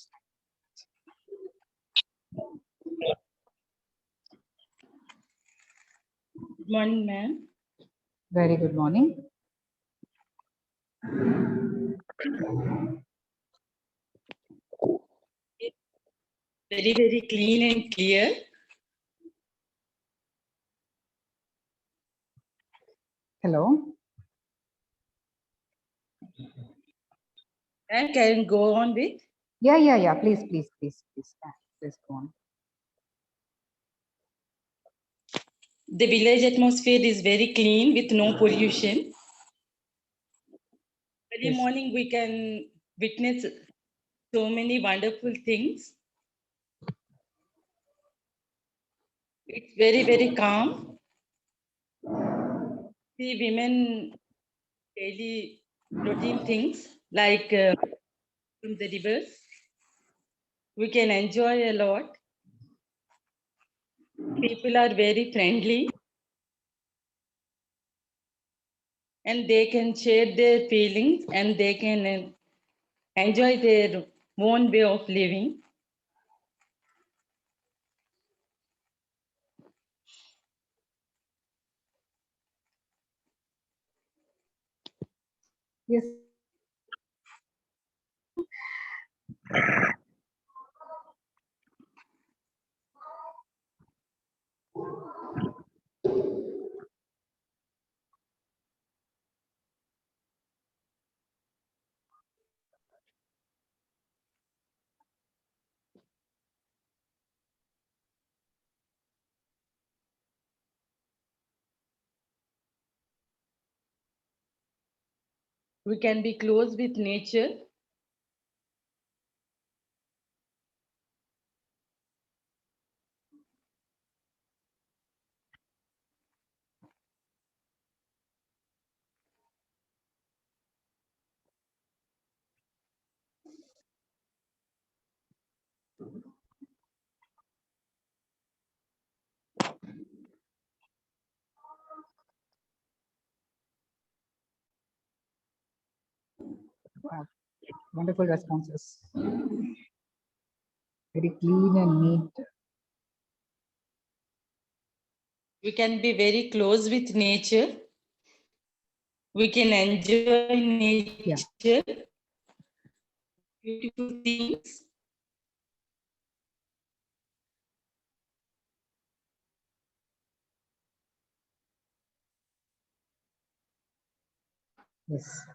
Good morning, ma'am. Very good morning. Very, very clean and clear. Hello. And can go on with? Yeah. Please. Please go on. The village atmosphere is very clean with no pollution. Every Yes. morning we can witness so many wonderful things. It's very, very calm. See women daily routine things like from the rivers. We can enjoy a lot. People are very friendly and they can share their feelings and they can enjoy their own way of living. Yes. We can be close with nature. Wow. Wonderful responses. Very clean and neat. We can be very close with nature. We can enjoy nature, beautiful things. Yes.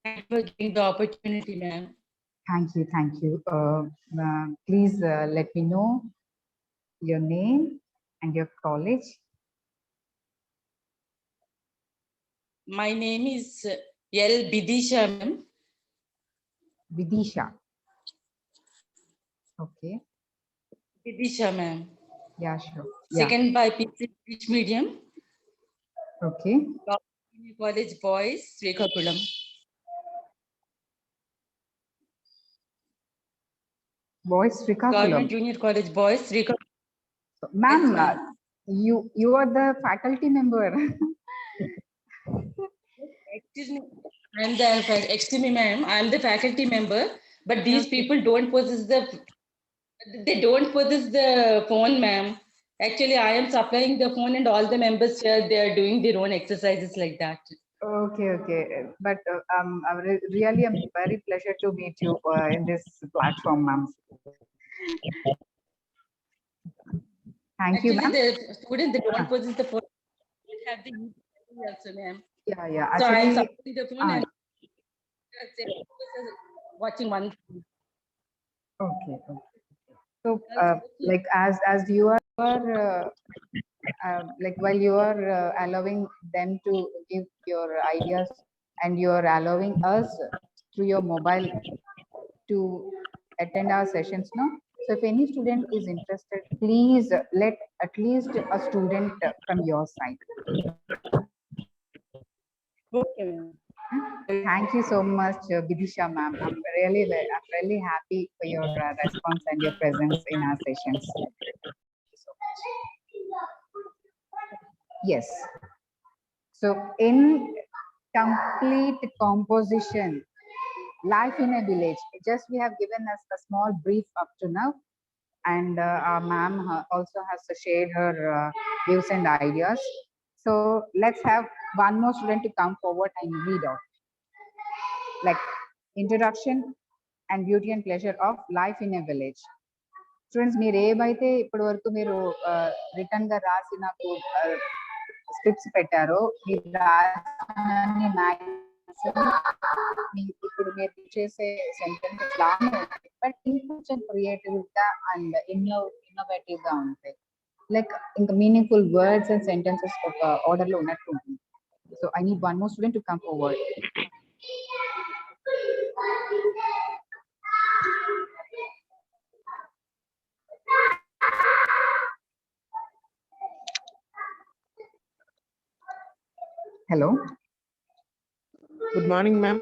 Thank you for giving the opportunity, ma'am. Thank you. Please let me know your name and your college. My name is L. Bidisha, ma'am. Vidisha. Okay. Bidisha, ma'am. Yeah, sure. Yeah. Second by PC English medium. Okay. College boys, Srikakulam. Boys Government Srikakulam. Junior College boys, Srikakulam. Ma'am, Yes, ma'am. you are the faculty member. Excuse me, excuse me, ma'am. I'm the faculty member, but these Okay. people don't possess the phone, ma'am. Actually, I am supplying the phone, and all the members here they are doing their own exercises like that. Okay. But really, I'm very pleasure to meet you in this platform, ma'am. Thank you, Actually, ma'am. the students they don't possess the phone. They have the also, ma'am. Yeah. So I am Actually, supplying the phone and watching one. okay. So, like as you are like while you are allowing them to give your ideas and you are allowing us through your mobile to attend our sessions, no? So if any student is interested, please let at least a student from your side. Okay, ma'am. Thank you so much, Bidisha ma'am. I'm really happy for your response and your presence in our sessions. Yes. So in complete composition, life in a village, just we have given us a small brief up to now, and our ma'am also has shared her views and ideas. So let's have one more student to come forward and read out, like introduction and beauty and pleasure of life in a village. Students మీరు ఏవైతే ఇప్పటి వరకు మీరు return గా రాసి నాకు scripts పెట్టారో మీరు రాసిన ఇప్పుడు మీరు చేసే సెంటెన్సెస్ లానే ఉంటాయి, బట్ ఇంకొంచెం క్రియేటివ్ గా అండ్ ఇన్నోవేటివ్ గా ఉంటాయి. లైక్ ఇంకా మీనింగ్ఫుల్ వర్డ్స్ అండ్ సెంటెన్సెస్ ఒక ఆర్డర్ లో ఉన్నట్టు ఉంటుంది. So I need one more student to come forward. Hello. Good morning, ma'am.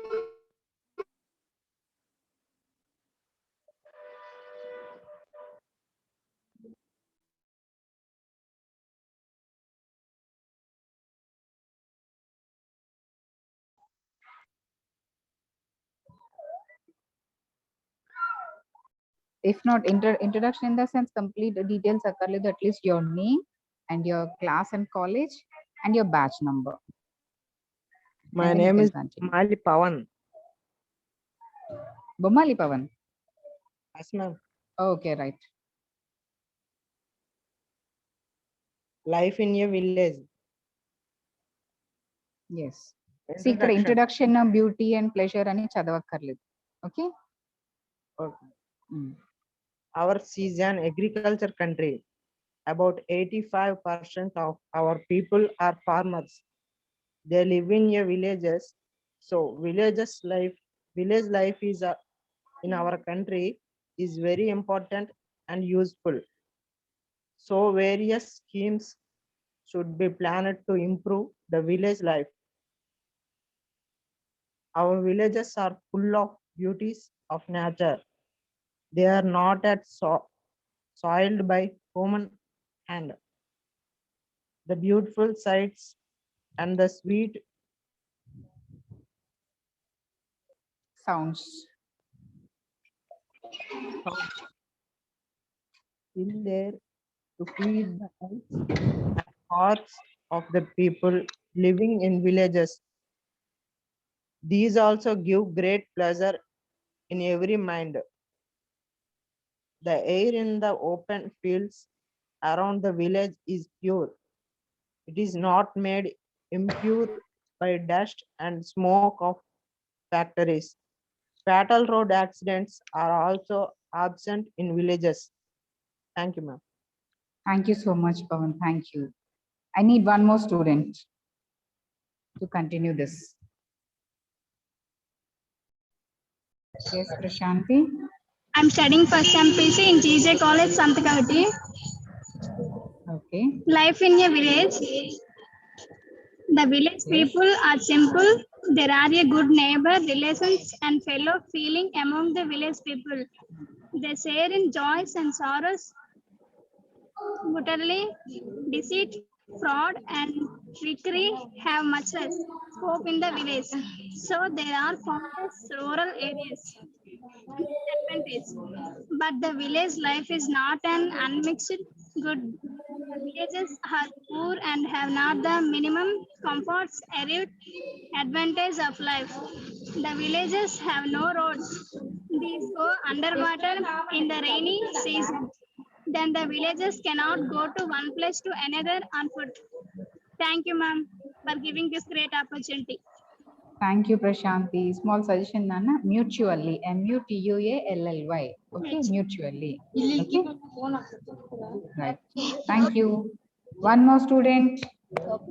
If not introduction in the sense complete details akarledu, at least your name and your class and college and your batch number. My name is Mali Pawan. Bomali Pavan. Yes, ma'am. Okay, right. Life in a village. Yes. See, ఇక్కడ introduction, beauty and pleasure అని చదవక్కర్లేదు. Okay. Okay. Ours is an agriculture country. About 85% of our people are farmers. They live in a villages. So village life is in our country is very important and useful. So various schemes should be planned to improve the village life. Our villages are full of beauties of nature. They are not soiled by human hand. The beautiful sights and the sweet sounds still there to feed the eyes and hearts of the people living in villages. These also give great pleasure in every mind. The air in the open fields around the village is pure. It is not made impure by dust and smoke of factories. Fatal road accidents are also absent in villages. Thank you, ma'am. Thank you so much, Pavan. Thank you. I need one more student to continue this. Yes, Prashanti. I'm studying first MPC in GJ College, Santakavati. Okay. Life in a village. The village people are simple. There are a good neighbor, relations, and fellow feeling among the village people. They share in joys and sorrows. Brutally, deceit, fraud, and trickery have much less scope in the village. So there are countless rural areas. Advantage. But the village life is not an unmixed good. The villages are poor and have not the minimum comforts arrived advantage of life. The villages have no roads. These go underwater in the rainy season. Then the villagers cannot go to one place to another on foot. Thank you, ma'am, for giving this great opportunity. Thank you, Prashanti. Small suggestion, Nana. Mutually, MUTUALLY. Okay, mutually. Okay. Right. Thank you. One more student.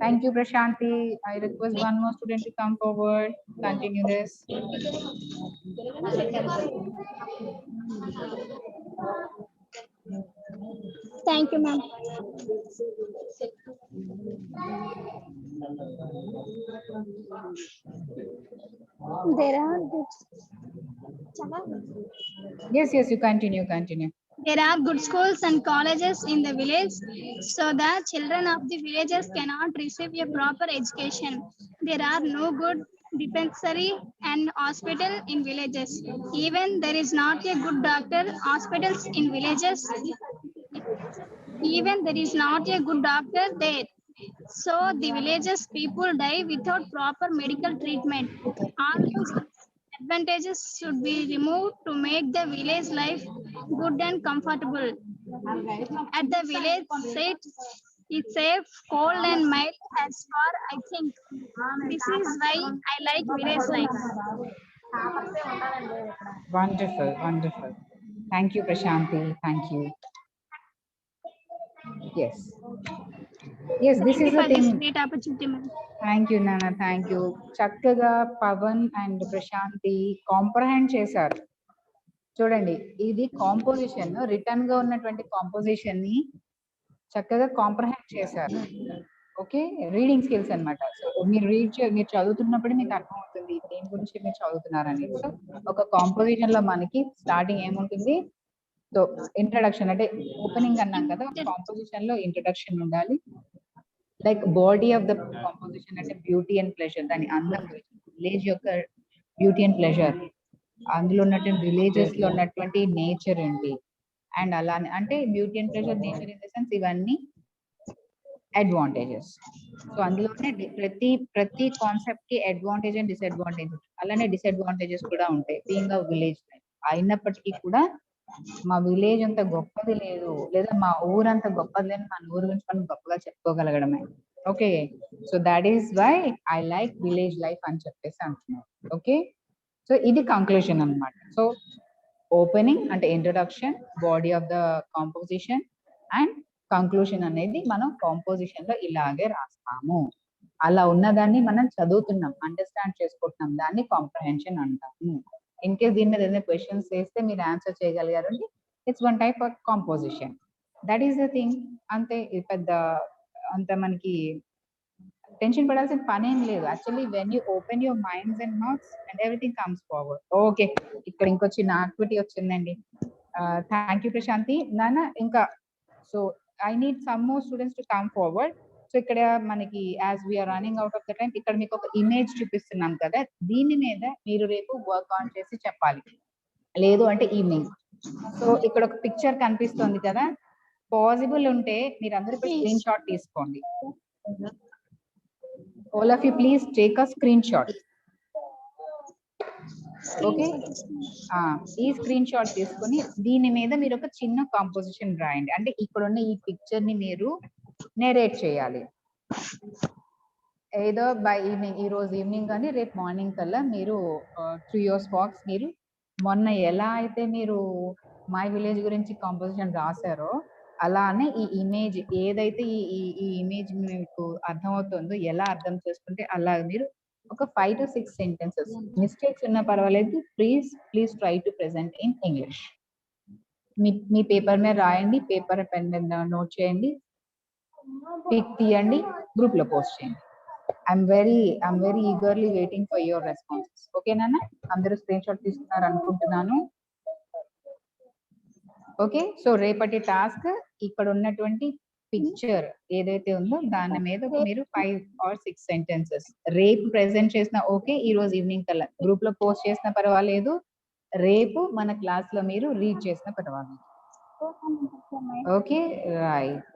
Thank you, Prashanti. I request one more student to come forward. Continue this. Thank you, ma'am. There are good. Yes, you continue. There are good schools and colleges in the village, so the children of the villages cannot receive a proper education. There are no good dispensary and hospital in villages. Even there is not a good doctor. Hospitals in villages. Even there is not a good doctor there. So the villages people die without proper medical treatment. All these advantages should be removed to make the village life good and comfortable. At the village site, it's safe, cold and mild as far I think. This is why I like village life. Wonderful. Thank you, Prashanti. Thank you. Yes, this Thank is you the for this thing. great opportunity, ma'am. Thank you, Nana. Thank you. చక్కగా Pawan and Prashanti comprehend చేశారు. చూడండి, ఇది composition return గా ఉన్నటువంటి composition ని చక్కగా comprehend చేశారు. Okay, reading skills అన్నమాట. సో మీరు మీరు చదువుతున్నప్పుడు మీకు అర్థమవుతుంది దేని గురించి మీరు చదువుతున్నారని. సో ఒక కాంపోజిషన్ లో మనకి స్టార్టింగ్ ఏముంటుంది, సో ఇంట్రడక్షన్ అంటే ఓపెనింగ్ అన్నాం కదా, కాంపోజిషన్ లో ఇంట్రడక్షన్ ఉండాలి. Like body of the composition అంటే బ్యూటీ అండ్ ప్లెజర్, దాని అందం, విలేజ్ యొక్క బ్యూటీ అండ్ ప్లెజర్, అందులో ఉన్నటువంటి విలేజెస్ లో ఉన్నటువంటి నేచర్ ఏంటి, అండ్ అలానే అంటే beauty and pleasure, nature in the sense ఇవన్నీ అడ్వాంటేజెస్. సో అందులోనే ప్రతి కాన్సెప్ట్ కి అడ్వాంటేజ్ అండ్ డిసడ్వాంటేజ్, అలానే డిసడ్వాంటేజెస్ కూడా ఉంటాయి. బీయింగ్ అ విలేజ్ లైఫ్ అయినప్పటికీ కూడా మా విలేజ్ అంత గొప్పది లేదు, లేదా మా ఊరంత గొప్పది లేదు, మన ఊరు గురించి మనం గొప్పగా చెప్పుకోగలగడమే. Okay, so that is why I like village life అని చెప్పేసి అంటున్నారు. ఓకే, సో ఇది కంక్లూషన్ అన్నమాట. సో ఓపెనింగ్ అంటే introduction, body of the composition and conclusion అనేది మనం కాంపోజిషన్ లో ఇలాగే రాస్తాము. అలా ఉన్నదాన్ని మనం చదువుతున్నాం, అండర్స్టాండ్ చేసుకుంటున్నాం, దాన్ని కాంప్రహెన్షన్ అంటాము. ఇన్ కేస్ దీని మీద ఏదైనా క్వశ్చన్స్ వేస్తే మీరు ఆన్సర్ చేయగలిగారు అంటే it's one type of composition. That is the thing. అంతే, పెద్ద అంత మనకి టెన్షన్ పడాల్సిన పని ఏం లేదు. Actually when you open your minds and mouths and everything comes forward. Okay, ఇక్కడ ఇంకో చిన్న యాక్టివిటీ వచ్చిందండి. Thank you Prashanti. నాన్న ఇంకా so I need some more students to come forward. So ఇక్కడ మనకి as we are running out of the time, ఇక్కడ మీకు ఒక ఇమేజ్ చూపిస్తున్నాం కదా, దీని మీద మీరు రేపు వర్క్ ఆన్ చేసి చెప్పాలి, లేదు అంటే ఈవినింగ్. సో ఇక్కడ ఒక పిక్చర్ కనిపిస్తుంది కదా, పాసిబుల్ ఉంటే మీరు అందరూ స్క్రీన్ షాట్ తీసుకోండి. All of you please take a screen shot. Okay, ఈ స్క్రీన్ షాట్ తీసుకొని దీని మీద మీరు ఒక చిన్న కాంపోజిషన్ రాయండి. అంటే ఇక్కడ ఉన్న ఈ పిక్చర్ ని మీరు నెరేట్ చేయాలి. ఏదో బై ఈవినింగ్, ఈ రోజు ఈవినింగ్ కానీ రేపు మార్నింగ్ కల్లా మీరు త్రూ యువర్ స్పాక్స్ మీరు మొన్న ఎలా అయితే మీరు మై విలేజ్ గురించి కాంపోజిషన్ రాశారో అలానే ఈ ఇమేజ్ ఏదైతే ఈ ఇమేజ్ మీకు అర్థమవుతుందో, ఎలా అర్థం చేసుకుంటే అలా మీరు ఒక 5 to 6 sentences, మిస్టేక్స్ ఉన్నా పర్వాలేదు, please try to present in English. Me paper మీద రాయండి, పేపర్ పెన్ మీద నోట్ చేయండి, పిక్ తీయండి, గ్రూప్ లో పోస్ట్ చేయండి. I'm very eagerly waiting for your responses. ఓకేనా, అందరూ స్క్రీన్ షాట్ తీసుకున్నారు అనుకుంటున్నాను. ఓకే, సో రేపటి టాస్క్ ఇక్కడ ఉన్నటువంటి పిక్చర్ ఏదైతే ఉందో దాని మీద మీరు 5 or 6 sentences రేపు ప్రెజెంట్ చేసిన ఓకే, ఈ రోజు ఈవినింగ్ కల్లా గ్రూప్ లో పోస్ట్ చేసిన పర్వాలేదు, రేపు మన క్లాస్ లో మీరు రీడ్ చేసిన పర్వాలేదు. Okay right.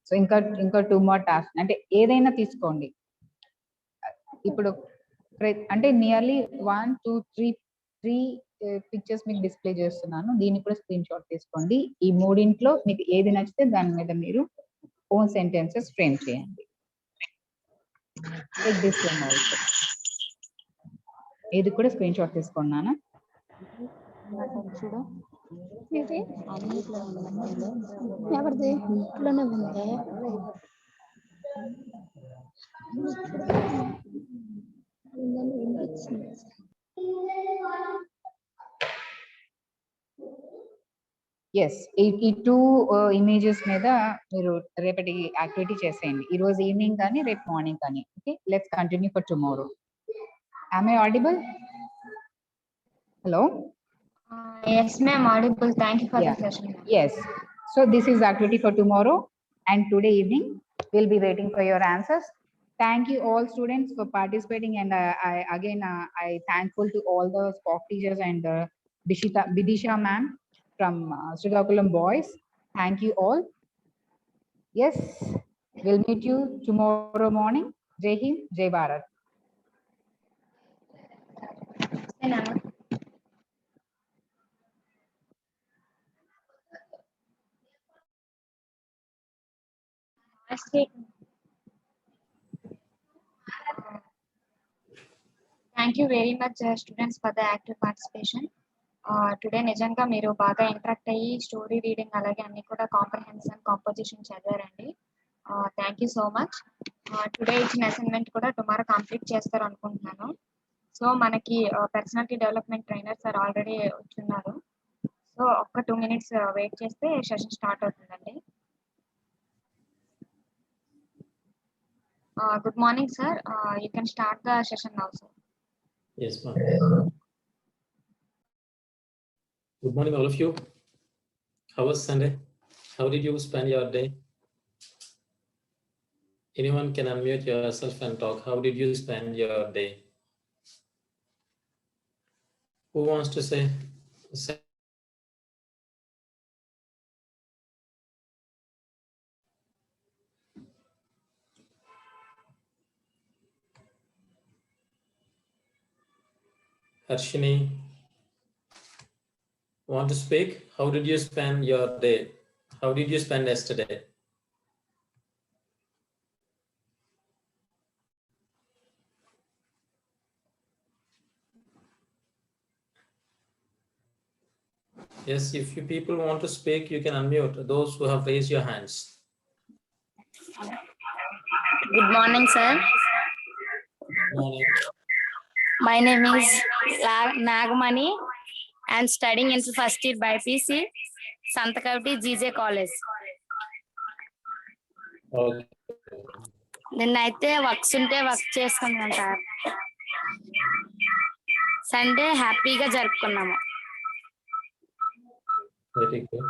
సో ఇంకా 2 more టాస్క్, అంటే ఏదైనా తీసుకోండి. ఇప్పుడు అంటే నియర్లీ 1, 2, 3 పిక్చర్స్ మీకు డిస్ప్లే చేస్తున్నాను, దీన్ని కూడా స్క్రీన్ షాట్ తీసుకోండి. ఈ మూడింట్లో మీకు ఏది నచ్చితే దాని మీద మీరు ఓన్ సెంటెన్సెస్ ఫ్రేమ్ చేయండి. Take this one also. ఇది కూడా స్క్రీన్ షాట్ తీసుకున్నాను. చూడు ఇది అన్నిట్లో ఎవరిది ఇంట్లోనే ఉంది. ఎస్, ఈ 2 ఇమేజెస్ మీద మీరు రేపటి యాక్టివిటీ చేసేయండి. ఈ రోజు ఈవినింగ్ కానీ రేపు మార్నింగ్ కానీ. Okay, let's continue for tomorrow. Am I audible? Hello? Yes, ma'am, audible. Thank you for Yeah. the session. Yes. So this is activity for tomorrow, and today evening we'll be waiting for your answers. Thank you all students for participating, and I thankful to all the sport teachers and Bidisha ma'am from Srikakulam Boys. Thank you all. Yes, we'll meet you tomorrow morning. Jai Hind, Jai Bharat. Thank you very much, students, for the active participation. Today నిజంగా మీరు బాగా interact అయ్యి story reading అలాగే అన్ని కూడా comprehension composition చదివారండి. Thank you so much. Today ఇచ్చిన assignment కూడా టుమారో కంప్లీట్ చేస్తారు అనుకుంటున్నాను. సో మనకి personality development trainer sir already వచ్చున్నారు. సో ఒక్క 2 minutes వెయిట్ చేస్తే సెషన్ స్టార్ట్ అవుతుందండి. Good morning sir, you can start the session now sir. Yes, ma'am. Good morning, all of you. How was Sunday? How did you spend your day? Anyone can unmute yourself and talk. How did you spend your day? Who wants to say? Harshini, want to speak? How did you spend your day? How did you spend yesterday? Yes, if you people want to speak, you can unmute those who have raised your hands. Good morning, sir. Morning. My name is Nagamani. I am studying in first year BPC, Santakavati GJ College. Okay. నిన్నైతే works ఉంటే work చేసుకున్నాం sir. Sunday హ్యాపీగా జరుపుకున్నాము. Very good.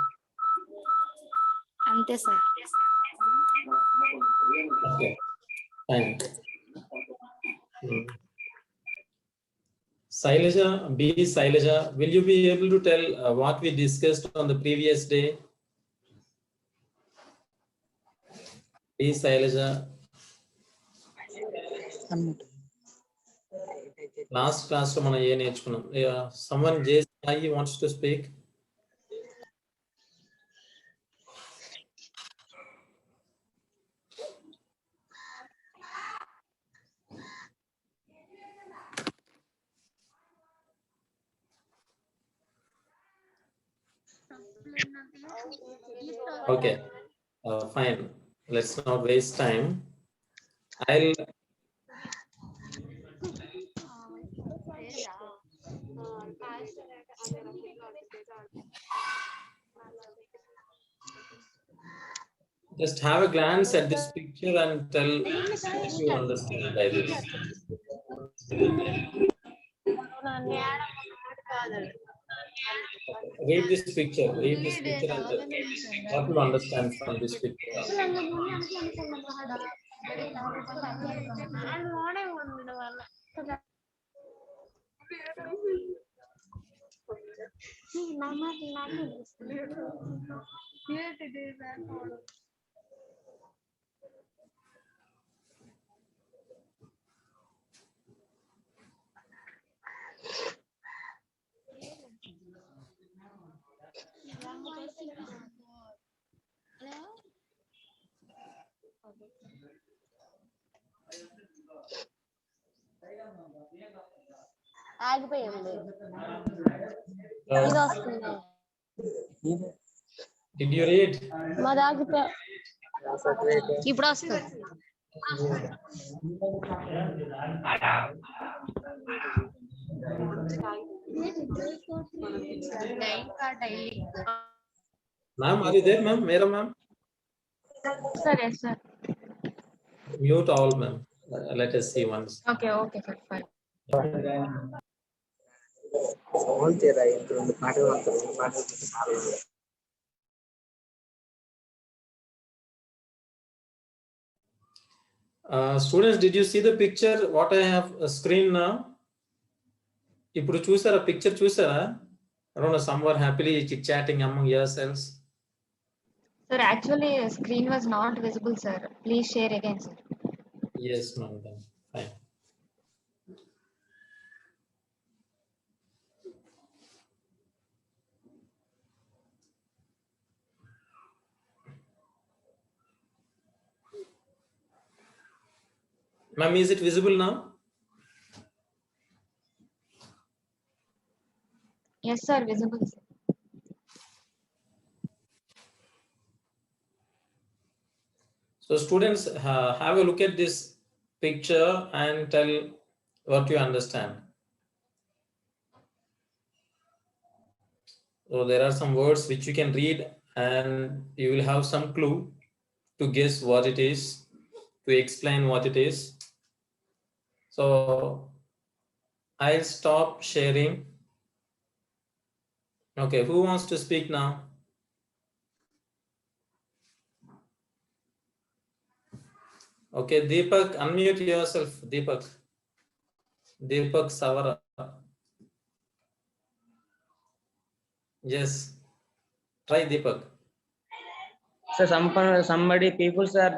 అంతే sir. Okay. Fine. Sailaja, will you be able to tell what we discussed on the previous day? B. Sailaja. Last class lo mana ye నేర్చుకున్నాం. Someone J. Sai wants to speak. Okay, fine. Let's not waste time. I'll just have a glance at this picture and tell what you understand by this. Read this picture and tell what you understand from this picture. ఆగిపోయింది. Uh, ఇది వస్తుంది. did you read? మాది ఆగిపో ఇప్పుడు వస్తుంది. Ma'am, are you there, ma'am? Mera ma'am? Sir, yes, sir. Mute all, ma'am. Let us see once. Okay, okay, sir, fine. Students, did you see the picture? What I have a screen now? ఇప్పుడు చూసారా picture చూసారా? I don't know, some were happily chit chatting among yourselves. Sir, actually, screen was not visible, sir. Please share again, sir. Yes, ma'am. Then fine. Ma'am, is it visible now? Yes, sir, visible, sir. So students, have a look at this picture and tell what you understand. So there are some words which you can read and you will have some clue to guess what it is, to explain what it is. So I'll stop sharing. Okay, who wants to speak now? Okay, Deepak, unmute yourself, Deepak. Deepak Savara. Yes, try Deepak. So somebody peoples are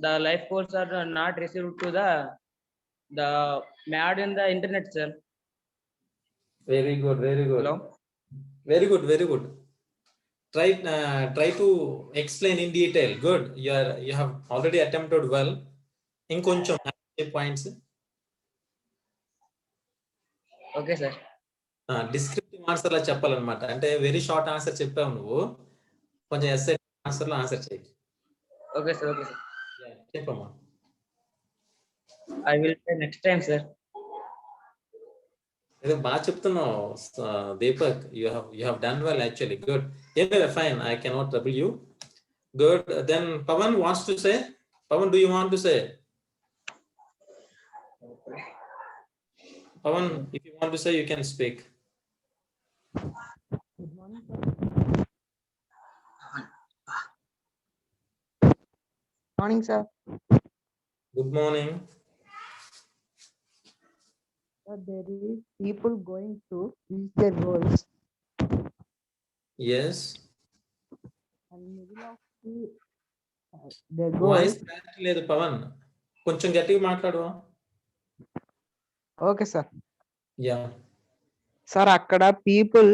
the life course are not received to the mad in the internet, sir. Very good, very good. Hello. Very good, very good. Try to explain in detail. Good, you have already attempted well. Inkoncham points. Okay, sir. Descriptive answer la చెప్పాలన్నమాట. అంటే very short answer చెప్పావు నువ్వు, కొంచెం SI answer లో answer చేయి. Okay, sir. Okay, sir. చెప్పమ్మా. I will try next time, sir. ఇది బాగా చెప్తున్నావు Deepak. You have done well actually. Good. Anyway, fine. I cannot trouble you. Good. Then Pawan wants to say. Pawan, do you want to say? Pawan, if you want to say, you can speak. Good morning, sir. Morning, sir. Good morning. There is people going to reach their goals. Yes. And middle of their voice goals. Clarity లేదు పవన్, కొంచెం గట్టిగా మాట్లాడు. Okay sir. Yeah sir, అక్కడ people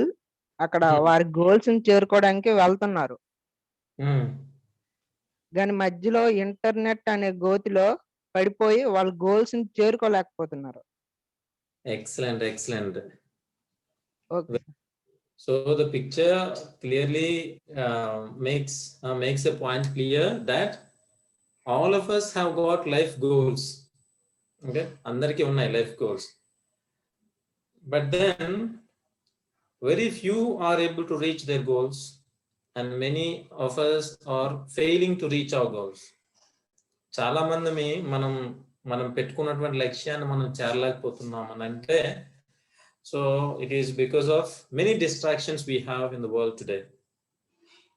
అక్కడ వారి goals ని చేరుకోవడానికి వెళ్తున్నారు, కానీ మధ్యలో ఇంటర్నెట్ అనే గోతిలో పడిపోయి వాళ్ళ గోల్స్ ని చేరుకోలేకపోతున్నారు. excellent. Okay. So the picture clearly makes a point clear that all of us have got life goals. Okay, andariki unnai life goals, but then very few are able to reach their goals and many of us are failing to reach our goals. చాలా మంది మనం పెట్టుకున్నటువంటి లక్ష్యాన్ని మనం చేరలేకపోతున్నాం అని అంటే, so it is because of many distractions we have in the world today.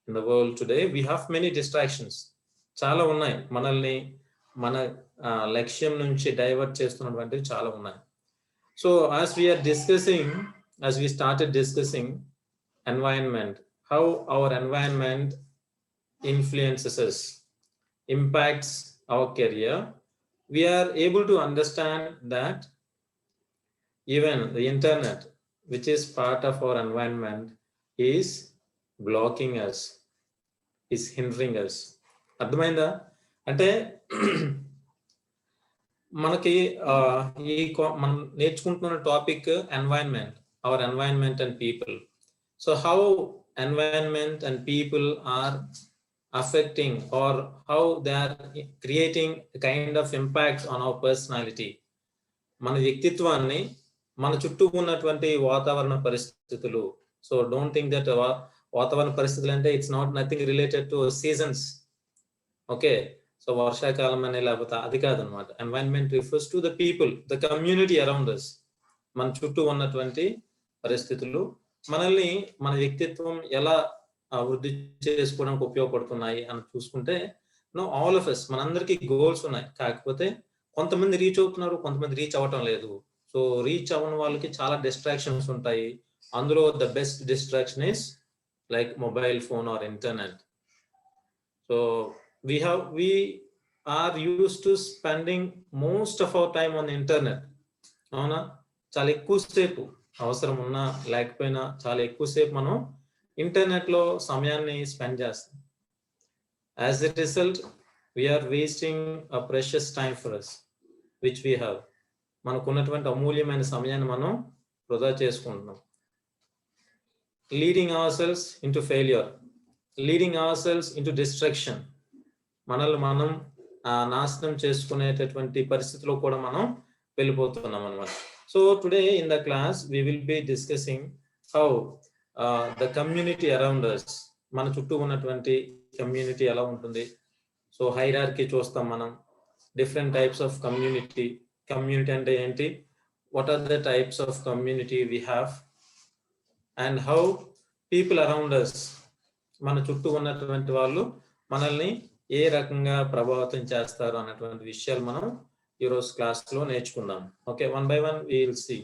In the world today we have many distractions. చాలా ఉన్నాయి, మనల్ని మన లక్ష్యం నుంచి డైవర్ట్ చేస్తున్నటువంటివి చాలా ఉన్నాయి. So as we started discussing environment, how our environment influences us, impacts our career, we are able to understand that even the internet, which is part of our environment, is blocking us, is hindering us. అర్థమైందా? అంటే మనకి మనం నేర్చుకుంటున్న topic environment, our environment and people. So how environment and people are affecting or how they are creating a kind of impact on our personality. మన వ్యక్తిత్వాన్ని మన చుట్టూ ఉన్నటువంటి వాతావరణ పరిస్థితులు. సో డోంట్ థింక్ దట్ వాతావరణ పరిస్థితులు అంటే it's not nothing related to seasons. Okay, so వర్షాకాలం అనే లేకపోతే అది కాదనమాట. Environment refers to the people, the community around us. మన చుట్టూ ఉన్నటువంటి పరిస్థితులు మనల్ని, మన వ్యక్తిత్వం ఎలా వృద్ధి చేసుకోవడానికి ఉపయోగపడుతున్నాయి అని చూసుకుంటే, ఆల్ ఆఫ్ us, మనందరికీ గోల్స్ ఉన్నాయి. కాకపోతే కొంతమంది రీచ్ అవుతున్నారు, కొంతమంది రీచ్ అవ్వటం లేదు. సో రీచ్ అవ్వని వాళ్ళకి చాలా డిస్ట్రాక్షన్స్ ఉంటాయి. అందులో the best distraction is like mobile phone are internet. So we are used to spending most of our time on the internet. అవునా, చాలా ఎక్కువసేపు, అవసరం ఉన్నా లేకపోయినా చాలా ఎక్కువసేపు మనం ఇంటర్నెట్ లో సమయాన్ని స్పెండ్ చేస్తాం. As a result we are wasting a precious time for us which we have. మనకున్నటువంటి అమూల్యమైన సమయాన్ని మనం వృధా చేసుకుంటున్నాం. Leading ourselves into failure, leading ourselves into distraction. మనల్ని మనం నాశనం చేసుకునేటటువంటి పరిస్థితిలో కూడా మనం వెళ్ళిపోతున్నాం అన్నమాట. So today in the class we will be discussing how the community around us, మన చుట్టూ ఉన్నటువంటి కమ్యూనిటీ ఎలా ఉంటుంది. సో హైరార్కీ చూస్తాం మనం, different types of community. Community అంటే ఏంటి, what are the types of community we have, and how people around us, మన చుట్టూ ఉన్నటువంటి వాళ్ళు మనల్ని ఏ రకంగా ప్రభావితం చేస్తారు అన్నటువంటి విషయాలు మనం ఈరోజు క్లాస్ లో నేర్చుకుందాం. Okay, one by one we will see.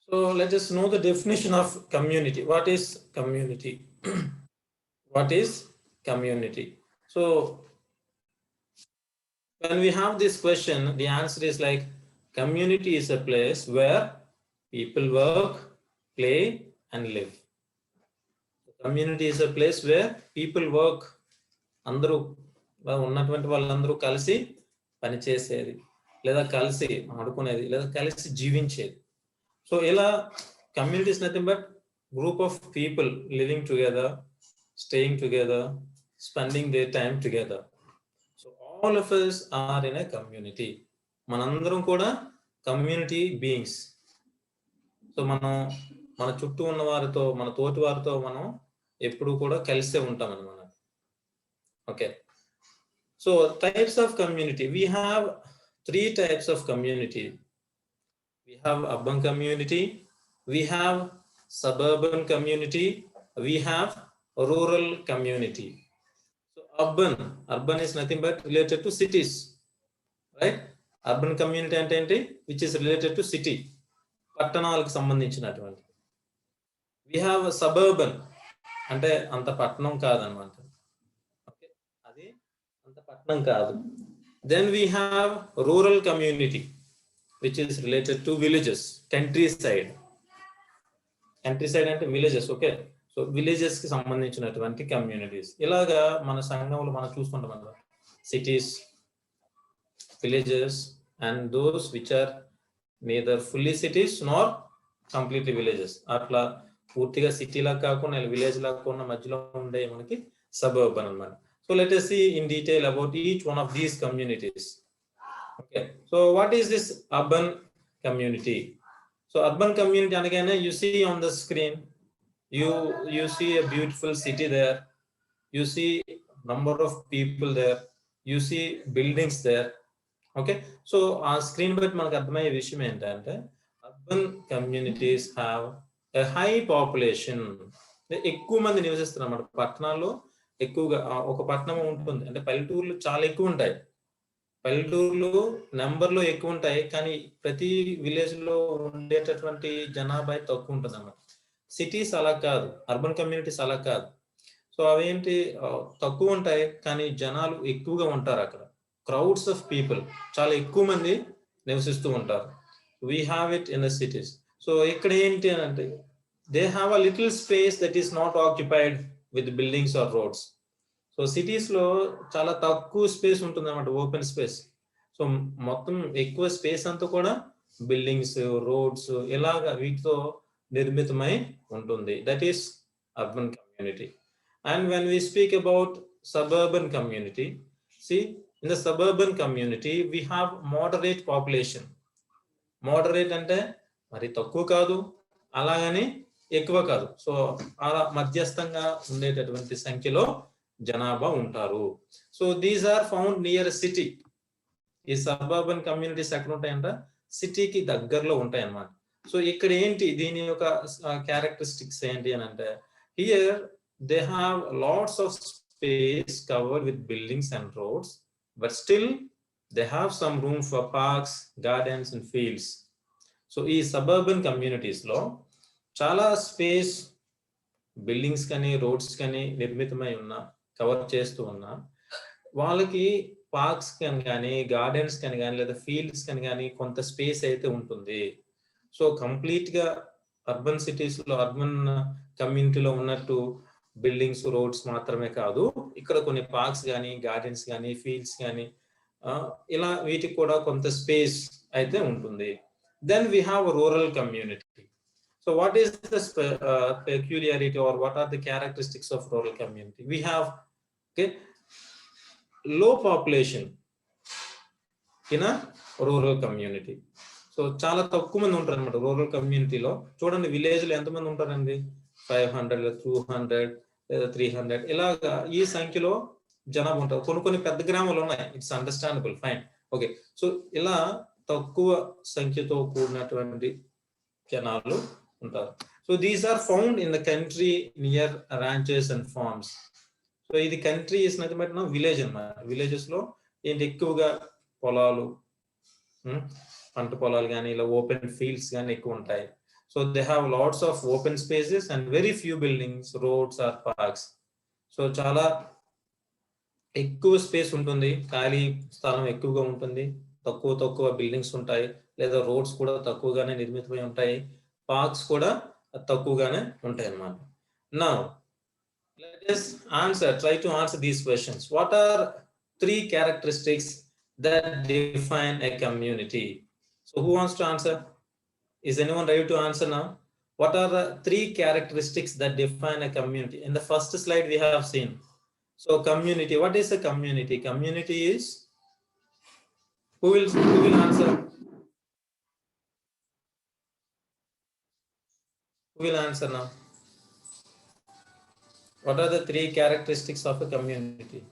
So let us know the definition of community. What is community? What is community? So when we have this question, the answer is like, community is a place where people work, play and live. Community is a place where people work. అందరూ ఉన్నటువంటి వాళ్ళందరూ కలిసి పనిచేసేది, లేదా కలిసి ఆడుకునేది, లేదా కలిసి జీవించేది. సో ఇలా community is nothing but group of people living together, staying together, spending their time together. So all of us are in a community. మనందరం కూడా కమ్యూనిటీ బీయింగ్స్. సో మనం మన చుట్టూ ఉన్న వారితో, మన తోటి వారితో మనం ఎప్పుడు కూడా కలిసే ఉంటాం అన్నమాట. Okay, so types of community. We have 3 types of community. We have urban community, we have suburban community, we have rural community. So urban is nothing but related to cities, right? Urban community అంటే ఏంటి, which is related to city, పట్టణాలకు సంబంధించినటువంటి. We have suburban అంటే అంత పట్టణం కాదనమాట. Okay, అది అంత పట్టణం కాదు. Then we have rural community, which is related to villages, countryside. Countryside అంటే villages. ఓకే, సో villages కి సంబంధించినటువంటి కమ్యూనిటీస్. ఇలాగా మన సంఘంలో మనం చూసుకుంటాం అన్నమాట. Cities, villages and those which are neither fully cities nor completely villages. అట్లా పూర్తిగా సిటీ లా కాకుండా విలేజ్ లా ఉన్న మధ్యలో ఉండే మనకి సబర్బన్ అన్నమాట. So let us see in detail about each one of these communities. Okay, so what is this urban community? So urban community అనగానే you see on the screen, you see a beautiful city there, you see number of people there, you see buildings there. Okay, so ఆ screen బట్టి మనకు అర్థమయ్యే విషయం ఏంటంటే, urban communities have a high population. ఎక్కువ మంది నివసిస్తున్నారు అన్నమాట. పట్టణాల్లో ఎక్కువగా ఒక పట్టణం ఉంటుంది అంటే, పల్లెటూర్లు చాలా ఎక్కువ ఉంటాయి. పల్లెటూర్లు నెంబర్ లో ఎక్కువ ఉంటాయి, కానీ ప్రతి విలేజ్ లో ఉండేటటువంటి జనాభా తక్కువ ఉంటుంది అన్నమాట. సిటీస్ అలా కాదు, అర్బన్ కమ్యూనిటీస్ అలా కాదు. సో అవేంటి, తక్కువ ఉంటాయి కానీ జనాలు ఎక్కువగా ఉంటారు. అక్కడ క్రౌడ్స్ ఆఫ్ పీపుల్, చాలా ఎక్కువ మంది నివసిస్తూ ఉంటారు. We have it in the cities. So ఇక్కడ ఏంటి అని అంటే, they have a little space that is not occupied with buildings or roads. So cities లో చాలా తక్కువ స్పేస్ ఉంటుంది అన్నమాట, ఓపెన్ స్పేస్. సో మొత్తం ఎక్కువ స్పేస్ అంతా కూడా బిల్డింగ్స్, రోడ్స్ ఇలాగా వీటితో నిర్మితమై ఉంటుంది. That is urban community. And when we speak about suburban community, see, in the suburban community we have moderate population. Moderate అంటే మరి తక్కువ కాదు, అలాగని ఎక్కువ కాదు. సో అలా మధ్యస్థంగా ఉండేటటువంటి సంఖ్యలో జనాభా ఉంటారు. So these are found near city. ఈ సబర్బన్ కమ్యూనిటీస్ ఎక్కడ ఉంటాయంట, సిటీకి దగ్గరలో ఉంటాయి అన్నమాట. సో ఇక్కడ ఏంటి దీని యొక్క క్యారెక్టరిస్టిక్స్ ఏంటి అని అంటే, here they have lots of space covered with buildings and roads, but still they have some room for parks, gardens and fields. So ee suburban communities lo chala space buildings kani roads kani nirmitamai unna cover chestu unna వాళ్ళకి parks కని కానీ gardens కని కానీ లేదా fields కని కానీ కొంత space అయితే ఉంటుంది. సో కంప్లీట్ గా అర్బన్ సిటీస్ లో, అర్బన్ కమ్యూనిటీలో ఉన్నట్టు బిల్డింగ్స్, రోడ్స్ మాత్రమే కాదు, ఇక్కడ కొన్ని పార్క్స్ కానీ, గార్డెన్స్ కానీ, ఫీల్డ్స్ కానీ ఇలా వీటికి కూడా కొంత స్పేస్ అయితే ఉంటుంది. Then we have rural community. So what is the peculiarity or what are the characteristics of rural community? We have low population in a rural community. So చాలా తక్కువ మంది ఉంటారు అనమాట రూరల్ కమ్యూనిటీలో. చూడండి విలేజ్ లో ఎంతమంది ఉంటారండి, 500, 200 లేదా 300 ఇలాగా ఈ సంఖ్యలో జనాభా ఉంటారు. కొన్ని పెద్ద గ్రామాలు ఉన్నాయి, it's understandable, fine, okay. So ఇలా తక్కువ సంఖ్యతో కూడినటువంటి జనాలు ఉంటారు. So these are found in the country near ranches and farms. So ఇది country is nothing but village అన్నమాట. విలేజెస్ లో ఏంటి ఎక్కువగా పొలాలు, పంట పొలాలు కానీ ఇలా ఓపెన్ ఫీల్డ్స్ కానీ ఎక్కువ ఉంటాయి. So they have lots of open spaces and very few buildings, roads or parks. So చాలా ఎక్కువ స్పేస్ ఉంటుంది, ఖాళీ స్థలం ఎక్కువగా ఉంటుంది, తక్కువ బిల్డింగ్స్ ఉంటాయి, లేదా రోడ్స్ కూడా తక్కువగానే నిర్మితమై ఉంటాయి, పార్క్స్ కూడా తక్కువగానే ఉంటాయి అన్నమాట. Now let us try to answer these questions. What are 3 characteristics that define a community? So who wants to answer? Is anyone ready to answer now? What are the 3 characteristics that define a community? In the first slide we have seen. So community, what is a community? Community is, who will answer? Who will answer now? What are the 3 characteristics of a community?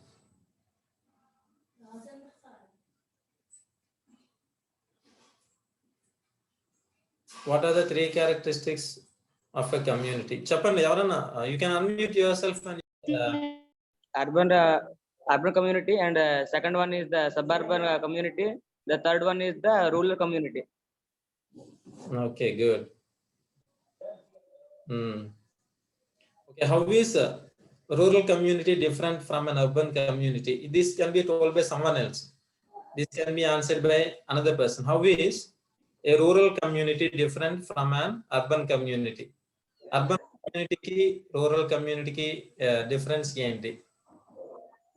What are the 3 characteristics of a community? Chappandi evarana, you can unmute yourself. And urban community, and second one is the suburban community, the third one is the rural community. Okay, good. Okay, how is a rural community different from an urban community? This can be told by someone else. This can be answered by another person. How is a rural community different from an urban community? Urban community ki rural community ki difference enti?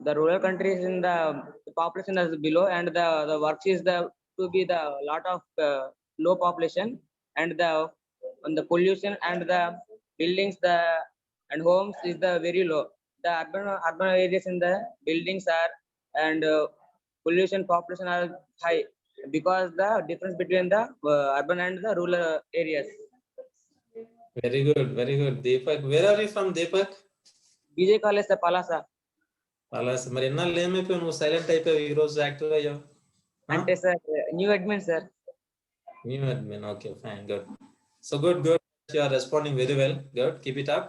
The rural countries in the population is below, and the works is to be the lot of low population, and the pollution and the buildings and homes is the very low. The urban areas in the buildings are and pollution, population are high, because the difference between the urban and the rural areas. Very good, Deepak. Where are you from, Deepak? BJ College, sir, Palasa. Palasa. మరి ఎన్నాళ్ళు ఏమైపోయావు, నువ్వు silent అయిపోయావు, ఈ రోజు active అయ్యావు? అంటే sir new admin sir. New admin, okay, fine, good. So good, you are responding very well, good, keep it up.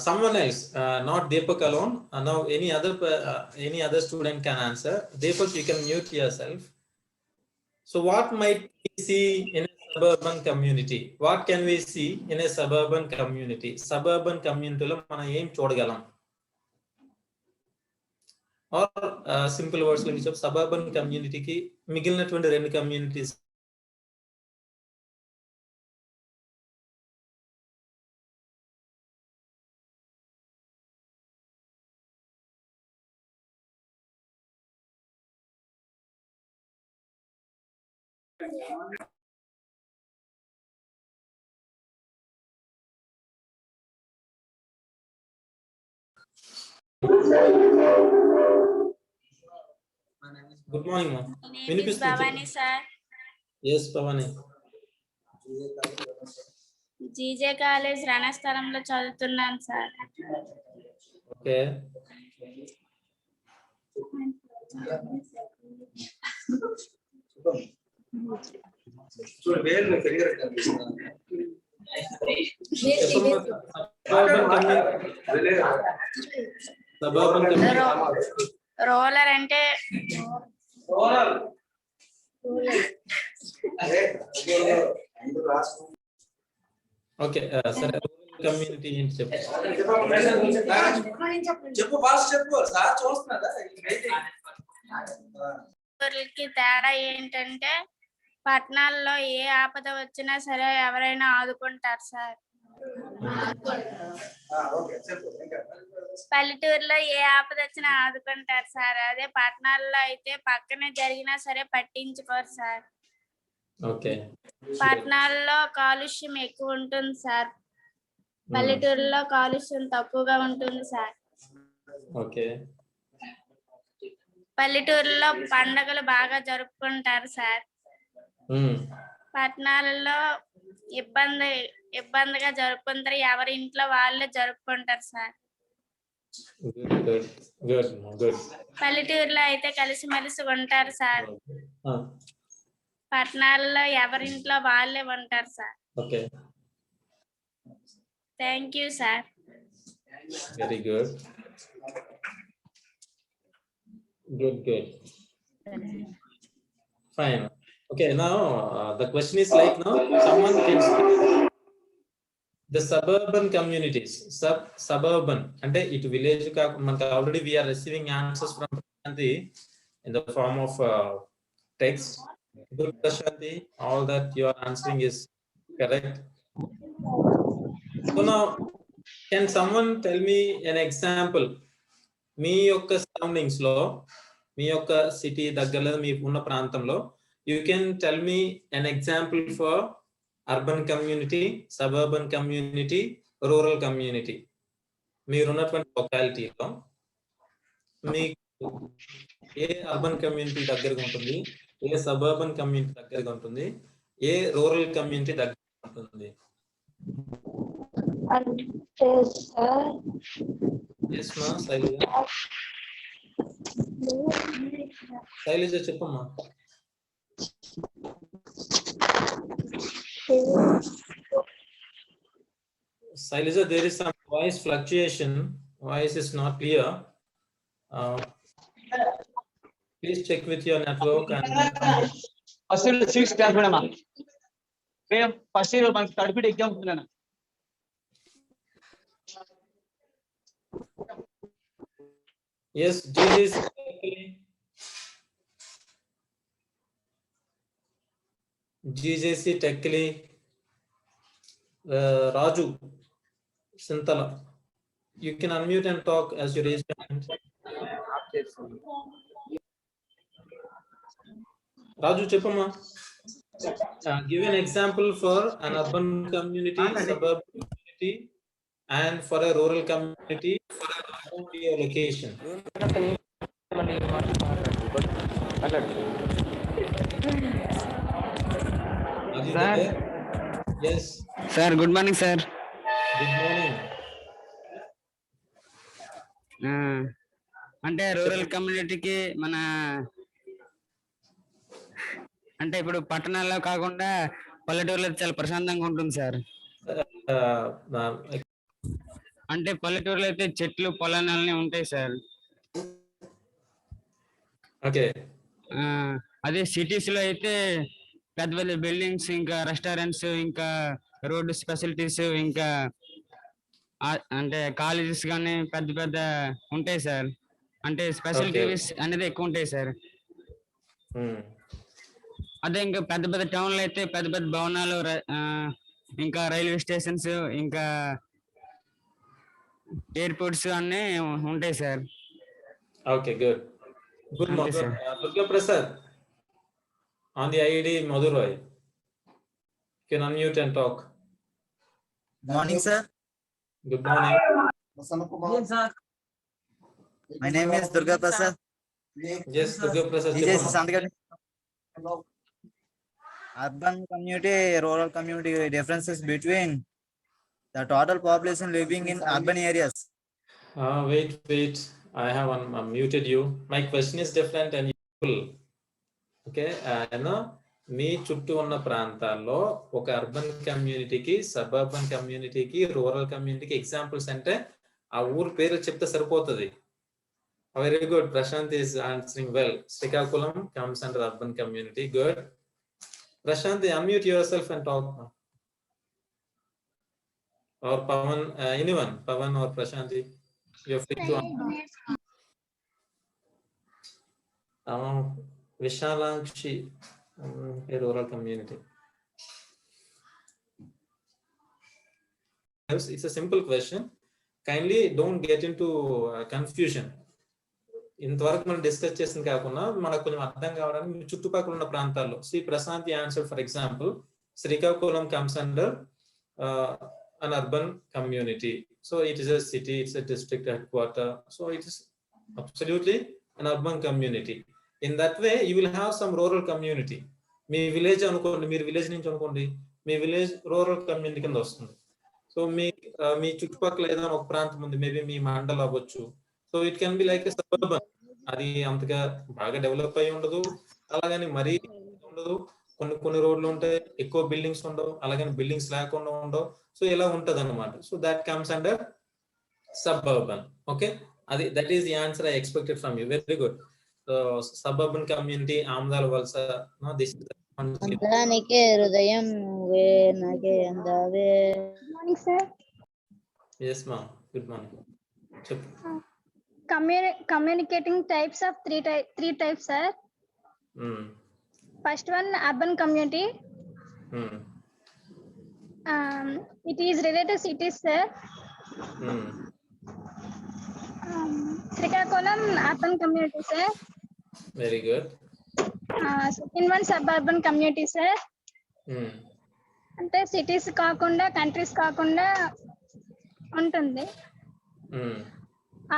Someone else, not Deepak alone. Now any other student can answer. Deepak, you can mute yourself. So what might we see in a suburban community? What can we see in a suburban community? Suburban community lo mana em chodagalam? Or simple words lo chep suburban community ki మిగిలినటువంటి 2 communities good morning ma'am. Bhavani sir. Yes Bhavani. GJ college రణస్థలంలో చదువుతున్నాను sir. Okay. Rural అంటే okay సరే community ఏంటి చెప్పు. ఊర్లకి తేడా ఏంటంటే పట్టణాల్లో ఏ ఆపద వచ్చినా సరే ఎవరైనా ఆదుకుంటారు సార్. పల్లెటూరులో ఏ ఆపద వచ్చినా ఆదుకుంటారు సార్. అదే పట్టణాల్లో అయితే పక్కనే జరిగినా సరే పట్టించుకోరు సార్. ఓకే. పట్టణాల్లో కాలుష్యం ఎక్కువ ఉంటుంది సార్. పల్లెటూరులో కాలుష్యం తక్కువగా ఉంటుంది సార్. ఓకే. పల్లెటూరులో పండగలు బాగా జరుపుకుంటారు సార్. పట్టణాలలో ఇబ్బందిగా జరుపుకుంటారు. ఎవరి ఇంట్లో వాళ్ళే జరుపుకుంటారు సార్. పల్లెటూరులో అయితే కలిసిమెలిసి ఉంటారు సార్. పట్టణాలలో ఎవరింట్లో వాళ్ళే ఉంటారు sir. Okay. Thank you sir. Very good. Good. Fine. Okay, now the question is like now someone can the suburban communities, suburban ante it village ka manka already we are receiving answers from Prashanti in the form of text. Good Prashanti, all that you are answering is correct. So now can someone tell me an example మీ యొక్క surroundings లో, మీ యొక్క city దగ్గరలో మీ ఉన్న ప్రాంతంలో, you can tell me an example for urban community, suburban community, rural community. మీరున్నటువంటి లొకాలిటీలో మీకు ఏ అర్బన్ కమ్యూనిటీ దగ్గరగా ఉంటుంది, ఏ సబర్బన్ కమ్యూనిటీ దగ్గరగా ఉంటుంది, ఏ రూరల్ కమ్యూనిటీ దగ్గరగా ఉంటుంది? Yes, ma. Shailaja చెప్పమ్మా. Shailaja, there is some voice fluctuation. Voice is not clear. Please check with your network and. First class madam. First year మనకి సర్టిఫికేట్ ఎగ్జామ్ ఉందన్న. Yes, GJC Techly, Raju Sintala. You can unmute and talk as you raise your hand. Raju Chepama, give an example for an urban community, suburban community, and for a rural community. Your location. Sir. Yes. Sir, good morning, sir. Good morning. అంటే rural కమ్యూనిటీకి మన అంటే ఇప్పుడు పట్టణాల్లో కాకుండా పల్లెటూరులో చాలా ప్రశాంతంగా ఉంటుంది సార్. అంటే పల్లెటూరులో అయితే చెట్లు పొలాలన్నీ ఉంటాయి సార్. ఓకే. అదే సిటీస్ లో అయితే పెద్ద పెద్ద బిల్డింగ్స్, ఇంకా రెస్టారెంట్స్, ఇంకా రోడ్ ఫెసిలిటీస్, ఇంకా అంటే కాలేజెస్ కానీ పెద్ద పెద్ద ఉంటాయి సార్. అంటే ఫెసిలిటీస్ అనేది ఎక్కువ ఉంటాయి సార్. అదే ఇంకా పెద్ద పెద్ద టౌన్లో అయితే పెద్ద పెద్ద భవనాలు, ఇంకా రైల్వే స్టేషన్స్, ఇంకా ఎయిర్పోర్ట్స్ అన్నీ ఉంటాయి sir. Okay, good morning. Durga Prasad, On the ID, Madurai. You can unmute and talk. Morning, sir. Good morning. My name is Durga Prasad. Yes, Durga Prasad. DJ Santagadi. Urban community, rural community, differences between the total population living in urban areas. Wait. I have muted you. My question is different and useful. Okay, మీ చుట్టూ ఉన్న ప్రాంతాల్లో ఒక urban కమ్యూనిటీకి, suburban కమ్యూనిటీకి, rural కమ్యూనిటీకి examples అంటే ఆ ఊరు పేరు చెప్తే సరిపోతుంది. Very good. Prashant is answering well. Srikakulam comes under urban community. Good. Prashant, unmute yourself and talk. Or Pavan, anyone, Pavan or Prashant, you're free to answer. Vishalakshi, a rural community. It's a simple question. Kindly don't get into confusion. ఇంతవరకు మనం discuss చేసింది కాకుండా మనకు కొంచెం అర్థం కావడానికి మీ చుట్టుపక్కల ఉన్న ప్రాంతాల్లో Shri Prashanth answer for example Srikakulam comes under an urban community, so it is a city, it's a district headquarter, so it is absolutely an urban community. In that way you will have some rural community. Me village అనుకోండి, మీరు village నుంచి అనుకోండి, మీ village rural community కింద వస్తుంది. So మీ చుట్టుపక్కల ఏదైనా ఒక ప్రాంతం ఉంది, మేబీ మీ మండలం అవ్వచ్చు. So it can be like a suburban. అది అంతగా బాగా డెవలప్ అయి ఉండదు, అలాగని మరీ ఉండదు. కొన్ని రోడ్లు ఉంటాయి, ఎక్కువ బిల్డింగ్స్ ఉండవు, అలాగని బిల్డింగ్స్ లేకుండా ఉండవు. సో ఇలా ఉంటది అనమాట. So that comes under suburban. Okay, that is the answer I expected from you. Very good. So suburban community, Amadalavalasa, this is హృదయం morning sir. yes ma'am, good morning. Communicating types of three types, sir. First one, urban community. It is related to cities, sir. Srikakulam, urban community, sir. Very good. Second one, suburban community, sir. అంటే cities కాకుండా, countries కాకుండా ఉంటుంది.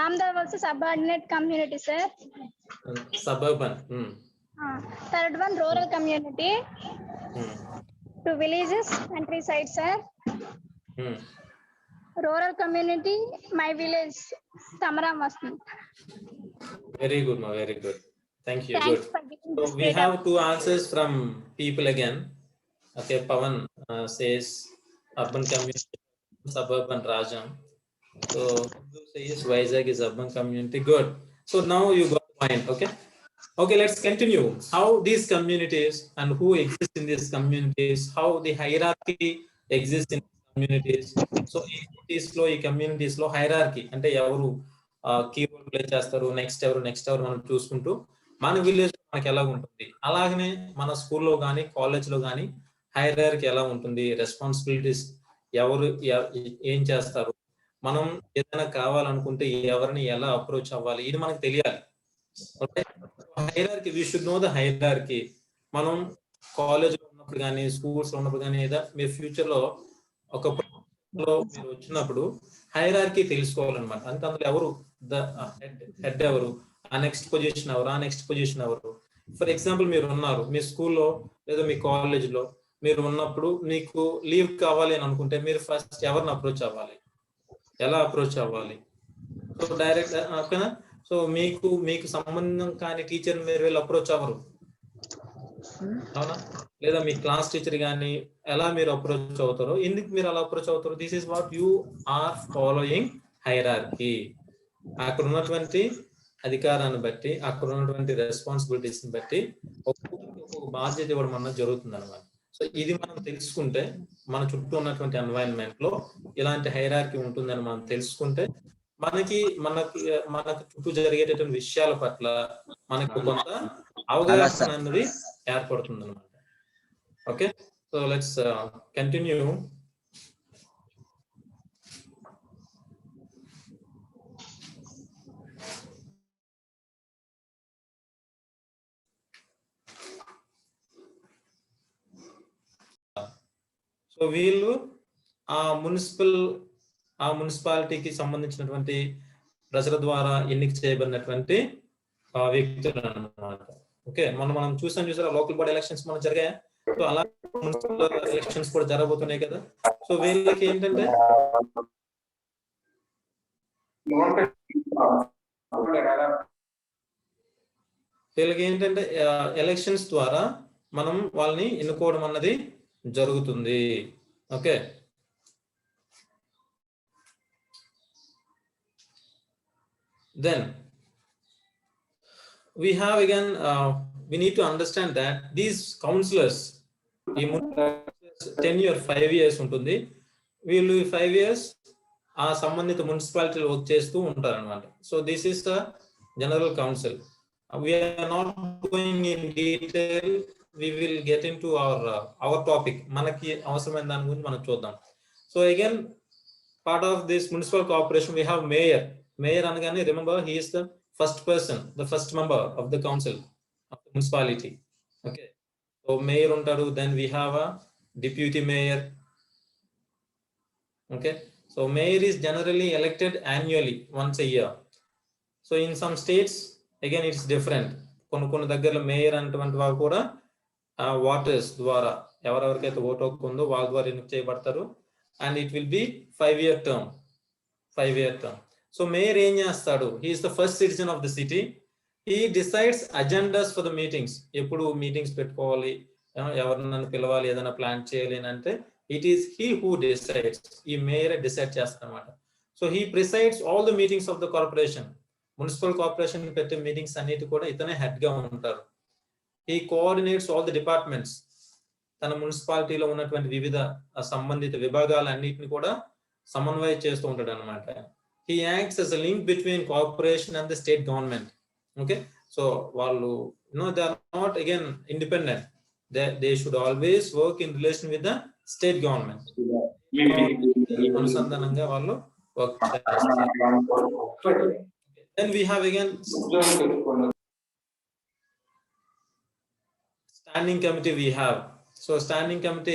ఆమ్దాల్ వలస subordinate community, sir. Suburban. Third one, rural community. To villages, country side, sir. Rural community, my village, సమరం వస్తుంది. Very good, ma. Very good. Thank you. Good. So we have two answers from people again. Okay, Pavan says urban community, suburban Rajam. So says Vizag is urban community. Good. So now you got the point. Okay, let's continue. How these communities and who exist in these communities, how the hierarchy exists in communities. So ఈ communities లో hierarchy అంటే ఎవరు key role play చేస్తారు, next ఎవరు మనం చూసుకుంటూ మన village మనకి ఎలా ఉంటుంది, అలాగనే మన స్కూల్లో కానీ కాలేజ్లో కానీ హైరార్కీ ఎలా ఉంటుంది, రెస్పాన్సిబిలిటీస్ ఎవరు ఏం చేస్తారు, మనం ఏదైనా కావాలనుకుంటే ఎవరిని ఎలా అప్రోచ్ అవ్వాలి, ఇది మనకు తెలియాలి. Okay, hierarchy, we should know the hierarchy. మనం కాలేజ్లో ఉన్నప్పుడు కానీ, స్కూల్స్ లో ఉన్నప్పుడు కానీ, లేదా మీరు ఫ్యూచర్ లో ఒక మీరు వచ్చినప్పుడు హైరార్కీ తెలుసుకోవాలన్నమాట. అంటే అందులో ఎవరు హెడ్ ఎవరు, ఆ నెక్స్ట్ పొజిషన్ ఎవరు, ఫర్ ఎగ్జాంపుల్ మీరు ఉన్నారు మీ స్కూల్లో లేదా మీ కాలేజ్లో మీరు ఉన్నప్పుడు మీకు లీవ్ కావాలి అని అనుకుంటే మీరు ఫస్ట్ ఎవరిని అప్రోచ్ అవ్వాలి, ఎలా అప్రోచ్ అవ్వాలి? సో డైరెక్ట్ ఓకేనా? సో మీకు సంబంధం కాని టీచర్ మీరు వెళ్ళి అప్రోచ్ అవ్వరు, అవునా? లేదా మీ క్లాస్ టీచర్ కానీ ఎలా మీరు అప్రోచ్ అవుతారో, ఎందుకు మీరు అలా అప్రోచ్ అవుతారు? This is what you are following hierarchy. అక్కడ ఉన్నటువంటి అధికారాన్ని బట్టి, అక్కడ ఉన్నటువంటి రెస్పాన్సిబిలిటీస్ ని బట్టి ఒక్కొక్క బాధ్యత ఇవ్వడం అన్నది జరుగుతుంది అనమాట. సో ఇది మనం తెలుసుకుంటే మన చుట్టూ ఉన్నటువంటి ఎన్వైరన్మెంట్ లో ఇలాంటి హైరార్కీ ఉంటుందని మనం తెలుసుకుంటే మనకు చుట్టూ జరిగేటటువంటి విషయాల పట్ల మనకు కొంత అవగాహన అనేది ఏర్పడుతుంది అనమాట. Okay, so let's continue. So వీళ్ళు ఆ మున్సిపాలిటీకి సంబంధించినటువంటి ప్రజల ద్వారా ఎన్నిక చేయబడినటువంటి వ్యక్తులు అన్నమాట. ఓకే, మనం చూసారా లోకల్ బాడీ ఎలక్షన్స్ మనం జరిగాయి. సో అలా మున్సిపల్ ఎలక్షన్స్ కూడా జరగబోతున్నాయి కదా. సో వీళ్ళకి ఏంటంటే ఎలక్షన్స్ ద్వారా మనం వాళ్ళని ఎన్నుకోవడం అన్నది జరుగుతుంది. Okay, then we have again we need to understand that these councillors tenure 5 years ఉంటుంది. వీళ్ళు 5 years ఆ సంబంధిత మున్సిపాలిటీలో వర్క్ చేస్తూ ఉంటారు అన్నమాట. So this is the general council. we are not going in detail, we will get into our topic. మనకి అవసరమైన దాని గురించి మనం చూద్దాం. So again part of this municipal corporation we have mayor. Mayor అనగానే remember he is the first person, the first member of the council of the municipality. Okay, so mayor ఉంటారు. Then we have a deputy mayor. Okay, so mayor is generally elected annually once a year. So in some states again it's different. కొన్ని దగ్గరలో mayor అనేటువంటి వారు కూడా waters ద్వారా ఎవరెవరికైతే vote హక్కు ఉందో వాళ్ళ ద్వారా ఎన్నిక చేయబడతారు. And it will be 5-year term. So mayor ఏం చేస్తాడు? He is the first citizen of the city. He decides agendas for the meetings. ఎప్పుడు మీటింగ్స్ పెట్టుకోవాలి, ఎవరినైనా పిలవాలి, ఏదైనా ప్లాన్ చేయాలి అని అంటే it is he who decides. ఈ మేయర్ డిసైడ్ చేస్తాడు అనమాట. So he presides all the meetings of the corporation. Municipal corporation పెట్టే మీటింగ్స్ అన్నిటి కూడా ఇతనే హెడ్ గా ఉంటారు. He coordinates all the departments. తన మున్సిపాలిటీలో ఉన్నటువంటి వివిధ సంబంధిత విభాగాలన్నిటిని కూడా సమన్వయం చేస్తూ ఉంటాడు అనమాట. He acts as a link between corporation and the state government. Okay, so వాళ్ళు they are not again independent. They should always work in relation with the state government. అనుసంధానంగా వాళ్ళు వర్క్ చేస్తారు. Then we have again standing committee we have. So standing committee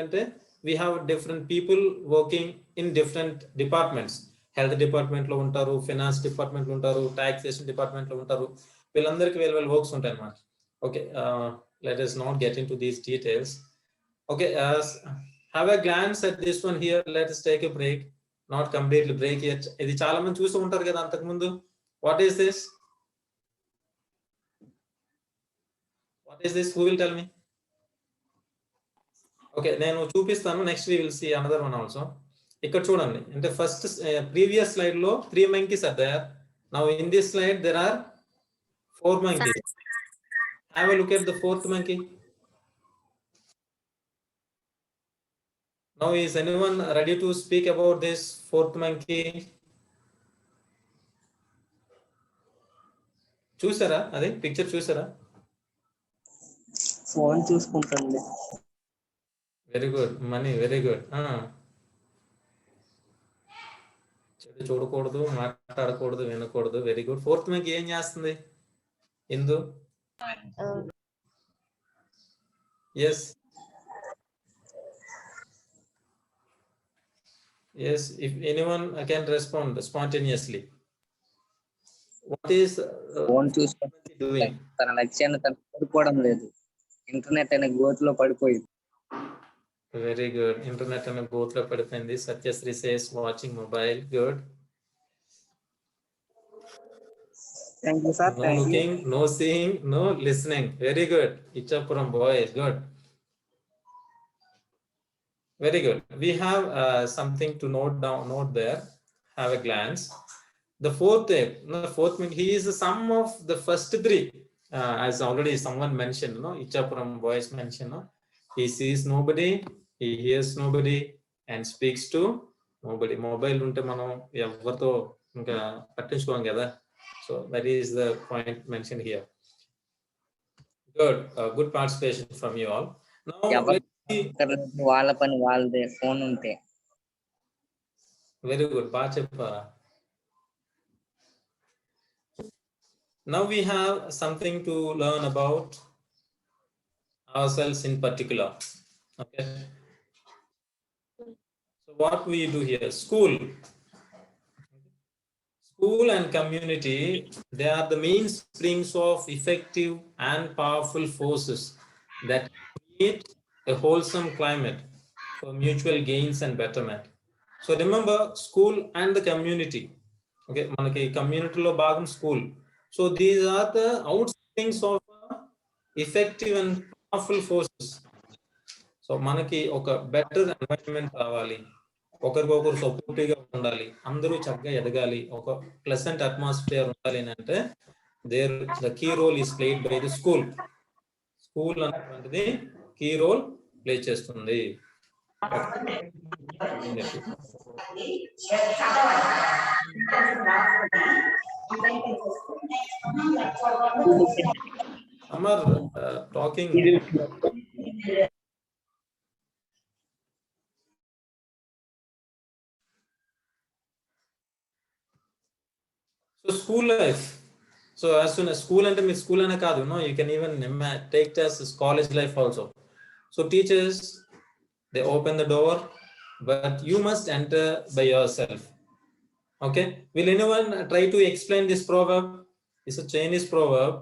అంటే we have different people working in different departments. Health department లో ఉంటారు, finance department లో ఉంటారు, taxation department లో ఉంటారు. వీళ్ళందరికీ వేరే వర్క్స్ ఉంటాయి అన్నమాట. Okay, let us not get into these details. Okay, have a glance at this one here. Let us take a break. Not completely break yet. ఇది చాలా మంది చూస్తూ ఉంటారు కదా అంతకు ముందు. What is this? Who will tell me? Okay, నేను చూపిస్తాను. Next we will see another one also. ఇక్కడ చూడండి, అంటే ఫస్ట్ ప్రీవియస్ స్లైడ్ లో 3 monkeys are there. Now in this slide there are 4 monkeys. Have a look at the 4th monkey. Now is anyone ready to speak about this 4th monkey? చూసారా? అదే picture చూసారా? Phone చూసుకుంటుంది. Very good money, very good. చెడు చూడకూడదు, మాట్లాడకూడదు, వినకూడదు. Very good. 4th monkey ఏం చేస్తుంది? ఇందు? Yes. Yes, if anyone can respond spontaneously. What is phone చూసుకుంటుంది. తన లక్ష్యాన్ని తను కోరుకోవడం లేదు. ఇంటర్నెట్ అనే గోతులో పడిపోయింది. Very good. ఇంటర్నెట్ అనే గోతులో పడిపోయింది. Satyasri says watching mobile. Good. Thank you, sir. No looking, no seeing, no listening. Very good. Ichapuram boys. Good. Very good. We have something to note there. Have a glance. The fourth monkey, he is the sum of the first 3. As already someone mentioned, Ichapuram boys mentioned, he sees nobody, he hears nobody, and speaks to nobody. Mobile unte manam evartho inka pattinchukom kada. So that is the point mentioned here. Good. Good participation from you all. Now వాళ్ళ పని వాళ్ళదే phone ఉంటే. Very good. బాగా చెప్పారా? Now we have something to learn about ourselves in particular. Okay, what we do here, school and community, they are the main springs of effective and powerful forces that create a wholesome climate for mutual gains and betterment. So remember, school and the community. Okay, manaki community lo bhagam school. So these are the outsprings of effective and powerful forces. So మనకి ఒక better environment రావాలి, ఒకరికొకరు supportive గా ఉండాలి, అందరూ చక్కగా ఎదగాలి, ఒక ప్లెసెంట్ అట్మాస్ఫియర్ ఉండాలి అంటే the key role is played by the school. School అనేటువంటిది కీ రోల్ ప్లే చేస్తుంది. Amar talking. So school life. So as soon as school and school and kaadu, no, you can even take it as college life also. So teachers, they open the door, but you must enter by yourself. Okay, will anyone try to explain this proverb? It's a Chinese proverb.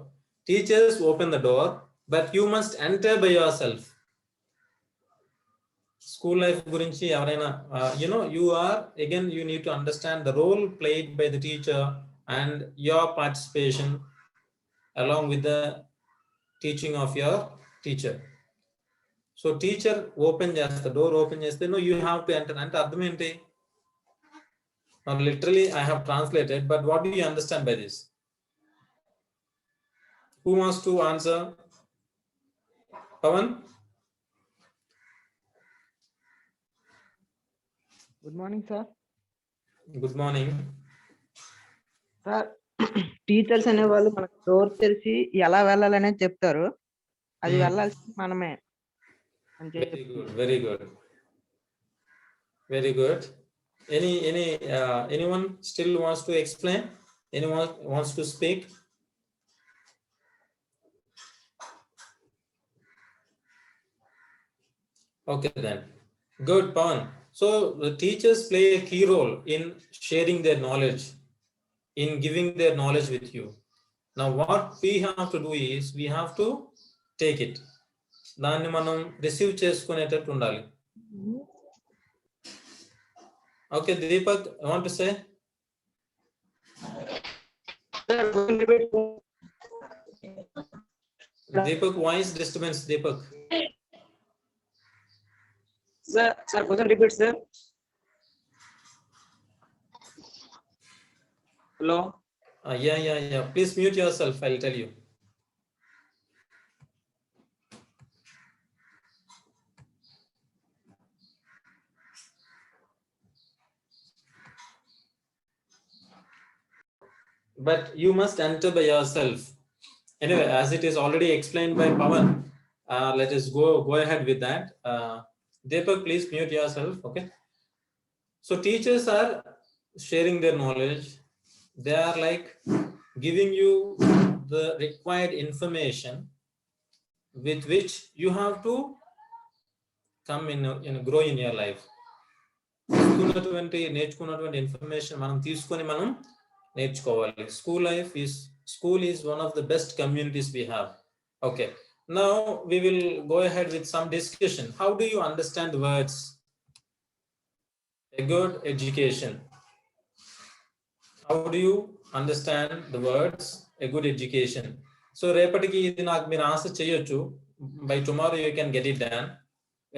Teachers open the door, but you must enter by yourself. School life gurinchi evaraina, you know, you are, again, you need to understand the role played by the teacher and your participation along with the teaching of your teacher. So teacher open the door, open chesthe, no, you have to enter. Ante ardham enti? Now literally I have translated, but what do you understand by this? Who wants to answer? Pawan? Good morning, sir. Good morning. Sir, teachers అనే వాళ్ళు మనకు door తెరిచి ఎలా వెళ్ళాలనే చెప్తారు, అది వెళ్ళాల్సింది మనమే. Very good. Very good. Anyone still wants to explain? Anyone wants to speak? Okay then. Good, Pawan. So the teachers play a key role in sharing their knowledge, in giving their knowledge with you. Now what we have to do is we have to take it. దాన్ని మనం receive చేసుకునేటట్టు ఉండాలి. Okay, Deepak, I want to say. Deepak, voice disturbance, Deepak. Sir, question repeat, sir. Hello. Yeah. Please mute yourself. I'll tell you. But you must enter by yourself. Anyway, as it is already explained by Pawan, let us go ahead with that. Deepak, please mute yourself. Okay. So teachers are sharing their knowledge. They are like giving you the required information with which you have to come in grow in your life. నేర్చుకున్నటువంటి information మనం తీసుకొని మనం నేర్చుకోవాలి. School is one of the best communities we have. Okay, now we will go ahead with some discussion. How do you understand the words a good education? How do you understand the words a good education? So repatiki idi naaku meer answer cheyochu. By tomorrow you can get it done.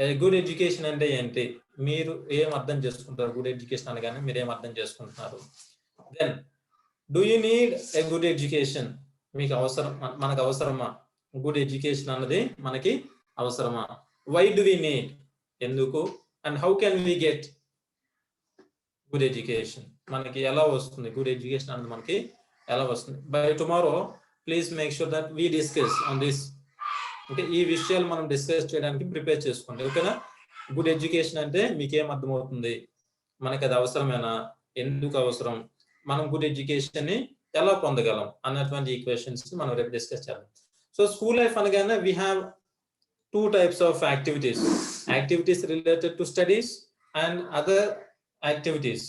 A good education ante enti meer em ardham chestuntaru? Good education anagane meer em ardham chestuntaru? Then do you need a good education? Meeku avasaram, manaku avasarama? Good education annadi manaki avasarama? Why do we need? Enduku? And how can we get good education? మనకి ఎలా వస్తుంది good education అనేది మనకి ఎలా వస్తుంది? By tomorrow please make sure that we discuss on this. Okay, ఈ విషయాలు మనం డిస్కస్ చేయడానికి ప్రిపేర్ చేసుకోండి. ఓకేనా? గుడ్ ఎడ్యుకేషన్ అంటే మీకేం అర్థమవుతుంది, మనకి అది అవసరమేనా, ఎందుకు అవసరం, మనం గుడ్ ఎడ్యుకేషన్ ని ఎలా పొందగలం అన్నటువంటి ఈక్వేషన్స్ మనం రేపు డిస్కస్ చేద్దాం. సో స్కూల్ లైఫ్ అనగానే we have two types of activities related to studies and other activities,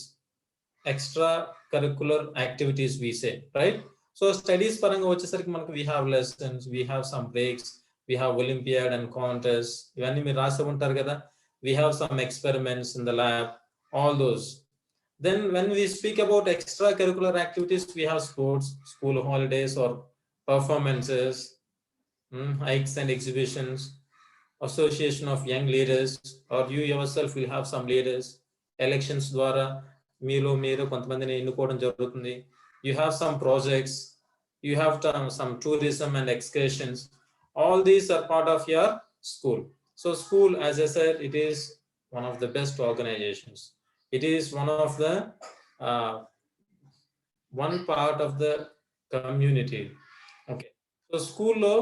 extra curricular activities we say, right? So studies paranga vachesariki manaku we have lessons, we have some breaks, we have Olympiad and contests, ivanni meer rasa untaru kada. We have some experiments in the lab, all those. Then when we speak about extracurricular activities, we have sports, school holidays or performances, hikes and exhibitions, association of young leaders, or you yourself will have some leaders, elections ద్వారా మీలో మీరు కొంతమందిని ఎన్నుకోవడం జరుగుతుంది. You have some projects, you have some tourism and excursions. All these are part of your school. So school, as I said, it is one of the best organizations. It is one of the one part of the community. Okay, so school lo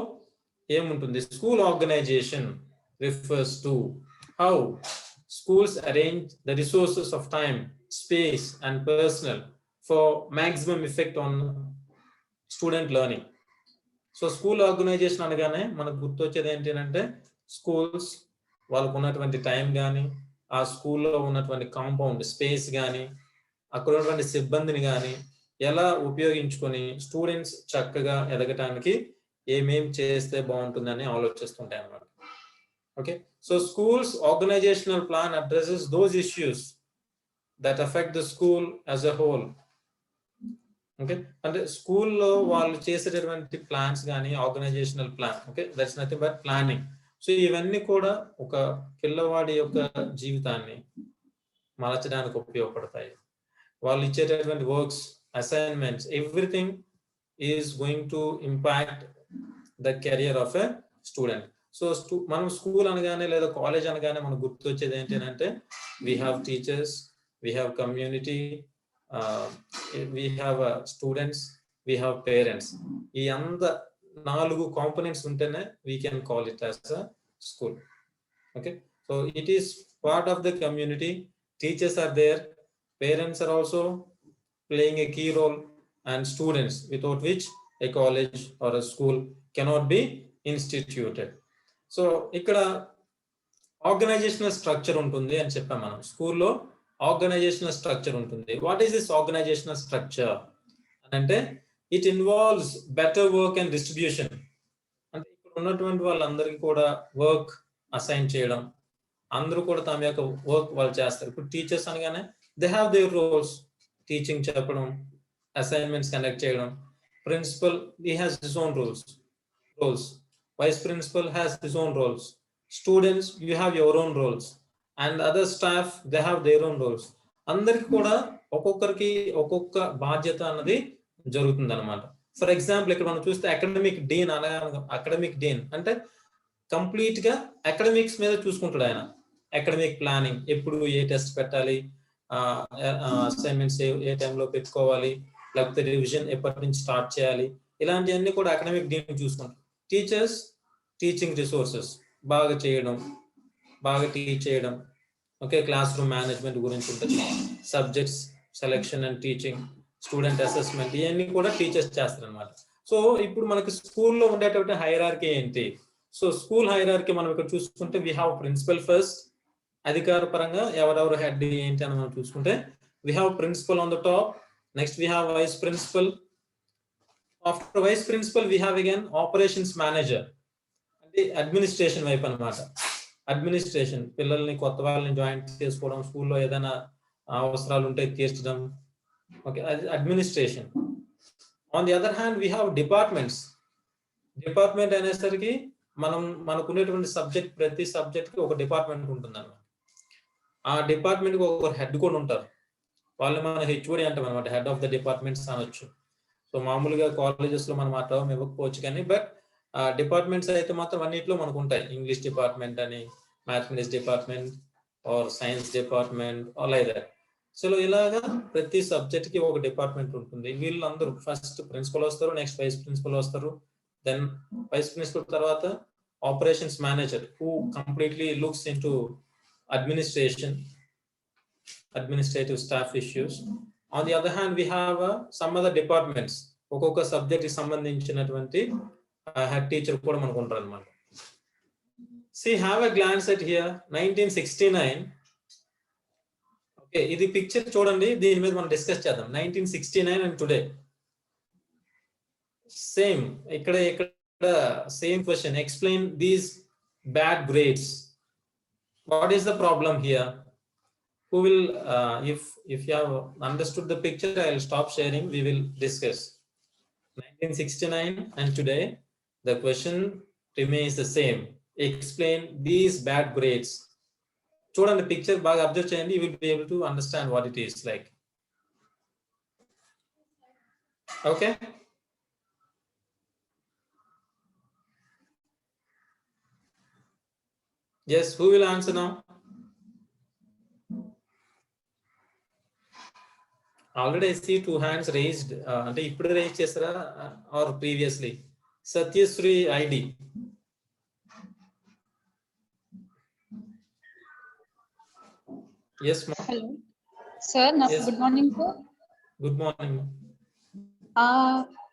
ఏముంటుంది? School organization refers to how schools arrange the resources of time, space and personnel for maximum effect on student learning. So school organization అనగానే మనకు గుర్తొచ్చేది ఏంటంటే schools వాళ్ళకు ఉన్నటువంటి time కానీ, ఆ స్కూల్లో ఉన్నటువంటి కాంపౌండ్ స్పేస్ కానీ, అక్కడ ఉన్నటువంటి సిబ్బందిని కానీ ఎలా ఉపయోగించుకొని స్టూడెంట్స్ చక్కగా ఎదగటానికి ఏమేం చేస్తే బాగుంటుందని ఆలోచిస్తుంటాయి అన్నమాట. Okay, so schools organisational plan addresses those issues that affect the school as a whole. Okay, అంటే స్కూల్లో వాళ్ళు చేసేటటువంటి ప్లాన్స్ కానీ organisational plan, okay, that's nothing but planning. So ఇవన్నీ కూడా ఒక పిల్లవాడి యొక్క జీవితాన్ని మలచడానికి ఉపయోగపడతాయి. వాళ్ళు ఇచ్చేటటువంటి works, assignments, everything is going to impact the career of a student. So మనం స్కూల్ అనగానే లేదా కాలేజ్ అనగానే మనకు గుర్తొచ్చేది ఏంటంటే we have teachers, we have community, we have students, we have parents. ఈ అంత 4 కాంపోనెంట్స్ ఉంటేనే we can call it as a school. Okay, so it is part of the community. Teachers are there, parents are also playing a key role, and students, without which a college or a school cannot be instituted. So ikkada organizational structure untundi ani cheppam manam. School lo organizational structure untundi. What is this organizational structure ante? It involves better work and distribution. అంటే ఇక్కడ ఉన్నటువంటి వాళ్ళందరికీ కూడా work assign చేయడం, అందరూ కూడా తమ యొక్క వర్క్ వాళ్ళు చేస్తారు. ఇప్పుడు టీచర్స్ అనగానే they have their roles, teaching చెప్పడం, assignments conduct చేయడం. Principal, he has his own roles. Vice principal has his own roles. Students, you have your own roles, and other staff, they have their own roles. అందరికి కూడా ఒక్కొక్కరికి ఒక్కొక్క బాధ్యత అన్నది జరుగుతుంది అనమాట. ఫర్ ఎగ్జాంపుల్ ఇక్కడ మనం చూస్తే అకాడమిక్ డీన్ అనగా, అకాడమిక్ డీన్ అంటే కంప్లీట్ గా అకాడమిక్స్ మీద చూసుకుంటాడు ఆయన. అకాడమిక్ ప్లానింగ్, ఎప్పుడు ఏ టెస్ట్ పెట్టాలి, అసైన్మెంట్స్ ఏ టైంలో పెట్టుకోవాలి, లేకపోతే రివిజన్ ఎప్పటి నుంచి స్టార్ట్ చేయాలి, ఇలాంటివన్నీ కూడా అకాడమిక్ డీన్ చూసుకుంటారు. టీచర్స్ టీచింగ్ రిసోర్సెస్ బాగా చేయడం, బాగా టీచ్ చేయడం, ఓకే, క్లాస్ రూమ్ మేనేజ్మెంట్ గురించి ఉంటుంది, subjects selection and teaching, student assessment, ఇవన్నీ కూడా టీచర్స్ చేస్తారు అనమాట. సో ఇప్పుడు మనకి స్కూల్లో ఉండేటువంటి హైరార్కీ ఏంటి? సో స్కూల్ హైరార్కీ మనం ఇక్కడ చూసుకుంటే వీ హ్యావ్ ప్రిన్సిపల్ ఫస్ట్. అధికార పరంగా ఎవరెవరు హెడ్ ఏంటి అని మనం చూసుకుంటే we have principal on the top, next we have vice principal. After vice principal we have again operations manager, అంటే అడ్మినిస్ట్రేషన్ వైపు అన్నమాట. అడ్మినిస్ట్రేషన్, పిల్లల్ని కొత్త వాళ్ళని జాయిన్ చేసుకోవడం, స్కూల్లో ఏదైనా అవసరాలు ఉంటే తీర్చడం, ఓకే, అది administration. On the other hand we have departments. Department అనేసరికి మనకు ఉండేటువంటి సబ్జెక్ట్, ప్రతి సబ్జెక్ట్ కి ఒక డిపార్ట్మెంట్ ఉంటుంది అన్నమాట. ఆ డిపార్ట్మెంట్ కి ఒక హెడ్ కూడా ఉంటారు, వాళ్ళు మన హెచ్ఓడి అంటాం అనమాట, హెడ్ ఆఫ్ ద డిపార్ట్మెంట్స్ అనొచ్చు. సో మామూలుగా కాలేజెస్ లో మనం ఆ టర్మ్ ఇవ్వకపోవచ్చు కానీ, బట్ డిపార్ట్మెంట్స్ అయితే మాత్రం అన్నింటిలో మనకు ఉంటాయి. ఇంగ్లీష్ డిపార్ట్మెంట్ అని, mathematics department or science department or like that. So ఇలాగా ప్రతి సబ్జెక్ట్ కి ఒక డిపార్ట్మెంట్ ఉంటుంది. వీళ్ళందరూ ఫస్ట్ ప్రిన్సిపల్ వస్తారు, నెక్స్ట్ వైస్ ప్రిన్సిపల్ వస్తారు, దెన్ వైస్ ప్రిన్సిపల్ తర్వాత operations manager who completely looks in to administration, administrative staff issues. On the other hand we have some other departments, ఒక్కొక్క సబ్జెక్ట్ కి సంబంధించినటువంటి హెడ్ టీచర్ కూడా మనకు ఉంటారు అన్నమాట. See, have a glance at here. 1969 ఇది picture చూడండి, దీని మీద మనం డిస్కస్ చేద్దాం. 1969 అండ్ టుడే సేమ్. ఇక్కడ same question. Explain these bad grades. What is the problem here? Who will, if you have understood the picture, I will stop sharing. We will discuss. 1969 and today, the question remains the same. Explain these bad grades. Chudandi picture baga observe cheyandi, you will be able to understand what it is like. Okay. Yes, who will answer now? Already I see 2 hands raised. Ante ippudu raise chesara or previously? Satyasri ID. Yes, ma'am. Hello. Sir, Yes. good morning, sir. Good morning, ma'am.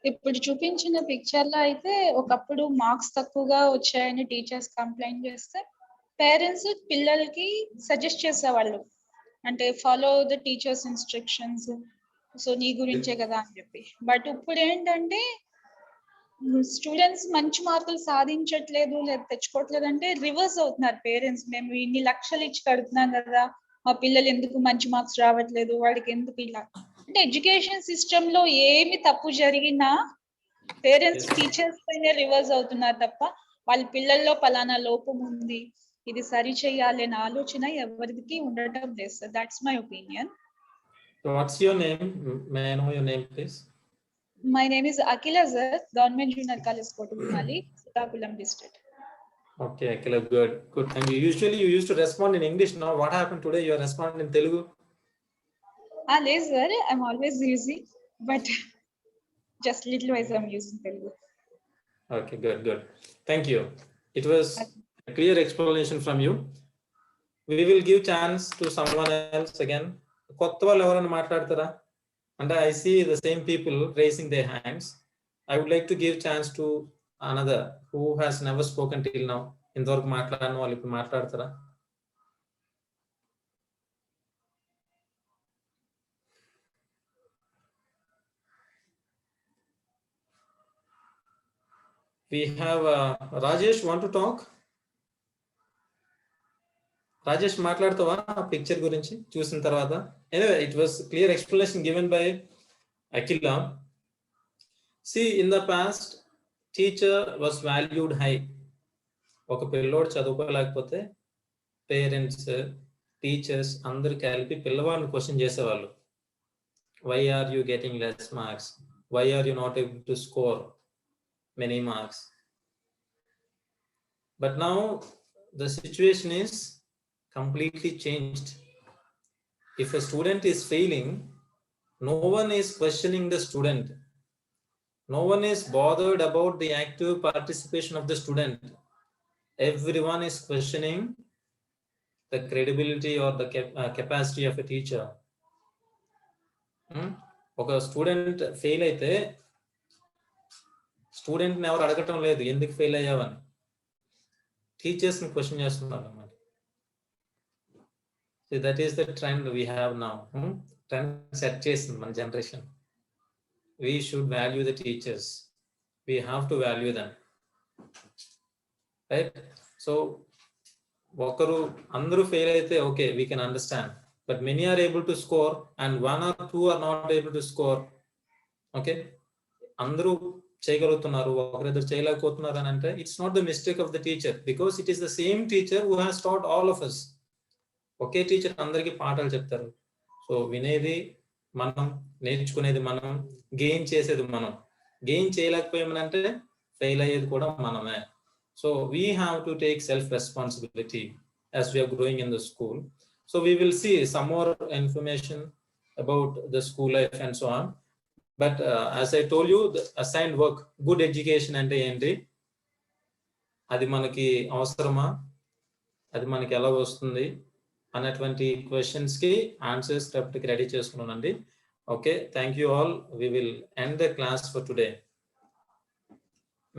ఇప్పుడు చూపించిన picture లో అయితే ఒకప్పుడు marks తక్కువగా వచ్చాయని teachers complaint చేస్తే parents పిల్లలకి suggest చేసేవాళ్ళు, అంటే follow the teachers instructions, so నీ గురించే కదా అని చెప్పి. బట్ ఇప్పుడు ఏంటంటే స్టూడెంట్స్ మంచి మార్కులు సాధించట్లేదు లేదా తెచ్చుకోవట్లేదు అంటే రివర్స్ అవుతున్నారు పేరెంట్స్. మేము ఇన్ని లక్షలు ఇచ్చి కడుతున్నాం కదా, మా పిల్లలు ఎందుకు మంచి మార్క్స్ రావట్లేదు, వాడికి ఎందుకు ఇలా. అంటే ఎడ్యుకేషన్ సిస్టమ్ లో ఏమి తప్పు జరిగినా పేరెంట్స్ టీచర్స్ పైన రివర్స్ అవుతున్నారు తప్ప వాళ్ళ పిల్లల్లో పలానా లోపం ఉంది, ఇది సరి చేయాలి అనే ఆలోచన ఎవరికి ఉండటం లేదు sir. That's my opinion. What's your name? May I know your name, please? My name is Akila sir, Government Junior College, Kotumali, Srikakulam district. Okay, Akila, good. Thank you. Usually you used to respond in English. Now what happened today? You are responding in Telugu. Yes sir, I'm always using, but just little wise I'm using Telugu. Okay, good. Thank you. It was a clear explanation from you. We will give chance to someone else again. కొత్త వాళ్ళు ఎవరైనా మాట్లాడతారా? అంటే I see the same people raising their hands. I would like to give chance to another who has never spoken till now. ఇంతవరకు మాట్లాడిన వాళ్ళు ఇప్పుడు మాట్లాడతారా? We have Rajesh, want to talk? Rajesh, మాట్లాడతావా పిక్చర్ గురించి చూసిన తర్వాత? Anyway, it was clear explanation given by Akila. See, in the past, teacher was valued high. ఒక పిల్లోడు చదువుకోలేకపోతే పేరెంట్స్, టీచర్స్ అందరు కలిపి పిల్లవాడిని క్వశ్చన్ చేసేవాళ్ళు. Why are you getting less marks? Why are you not able to score many marks? But now the situation is completely changed. If a student is failing, no one is questioning the student. No one is bothered about the active participation of the student. Everyone is questioning the credibility or the capacity of a teacher. ఒక student fail అయితే స్టూడెంట్ని ఎవరు అడగటం లేదు ఎందుకు fail అయ్యావని, టీచర్స్ని question చేస్తున్నారు అన్నమాట. So that is the trend we have now. Trend set చేసింది మన generation. We should value the teachers. We have to value them. Right? So ఒకరు అందరూ ఫెయిల్ అయితే okay, we can understand. But many are able to score and 1 or 2 are not able to score. Okay? అందరూ చేయగలుగుతున్నారు, ఒకరిద్దరు చేయలేకపోతున్నారు అని అంటే it's not the mistake of the teacher, because it is the same teacher who has taught all of us. Okay teacher అందరికీ పాఠాలు చెప్తారు. So వినేది మనం, నేర్చుకునేది మనం, గెయిన్ చేసేది మనం. గెయిన్ చేయలేకపోయామనంటే ఫెయిల్ అయ్యేది కూడా మనమే. So we have to take self responsibility as we are growing in the school. So we will see some more information about the school life and so on. But as I told you, assigned work, good education అంటే ఏంటి, అది మనకి అవసరమా, అది మనకి ఎలా వస్తుంది అనేటువంటి క్వశ్చన్స్ కి ఆన్సర్స్ రేపటికి రెడీ చేసుకున్నానండి. Okay, thank you all. We will end the class for today.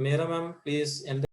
Meera ma'am, please end.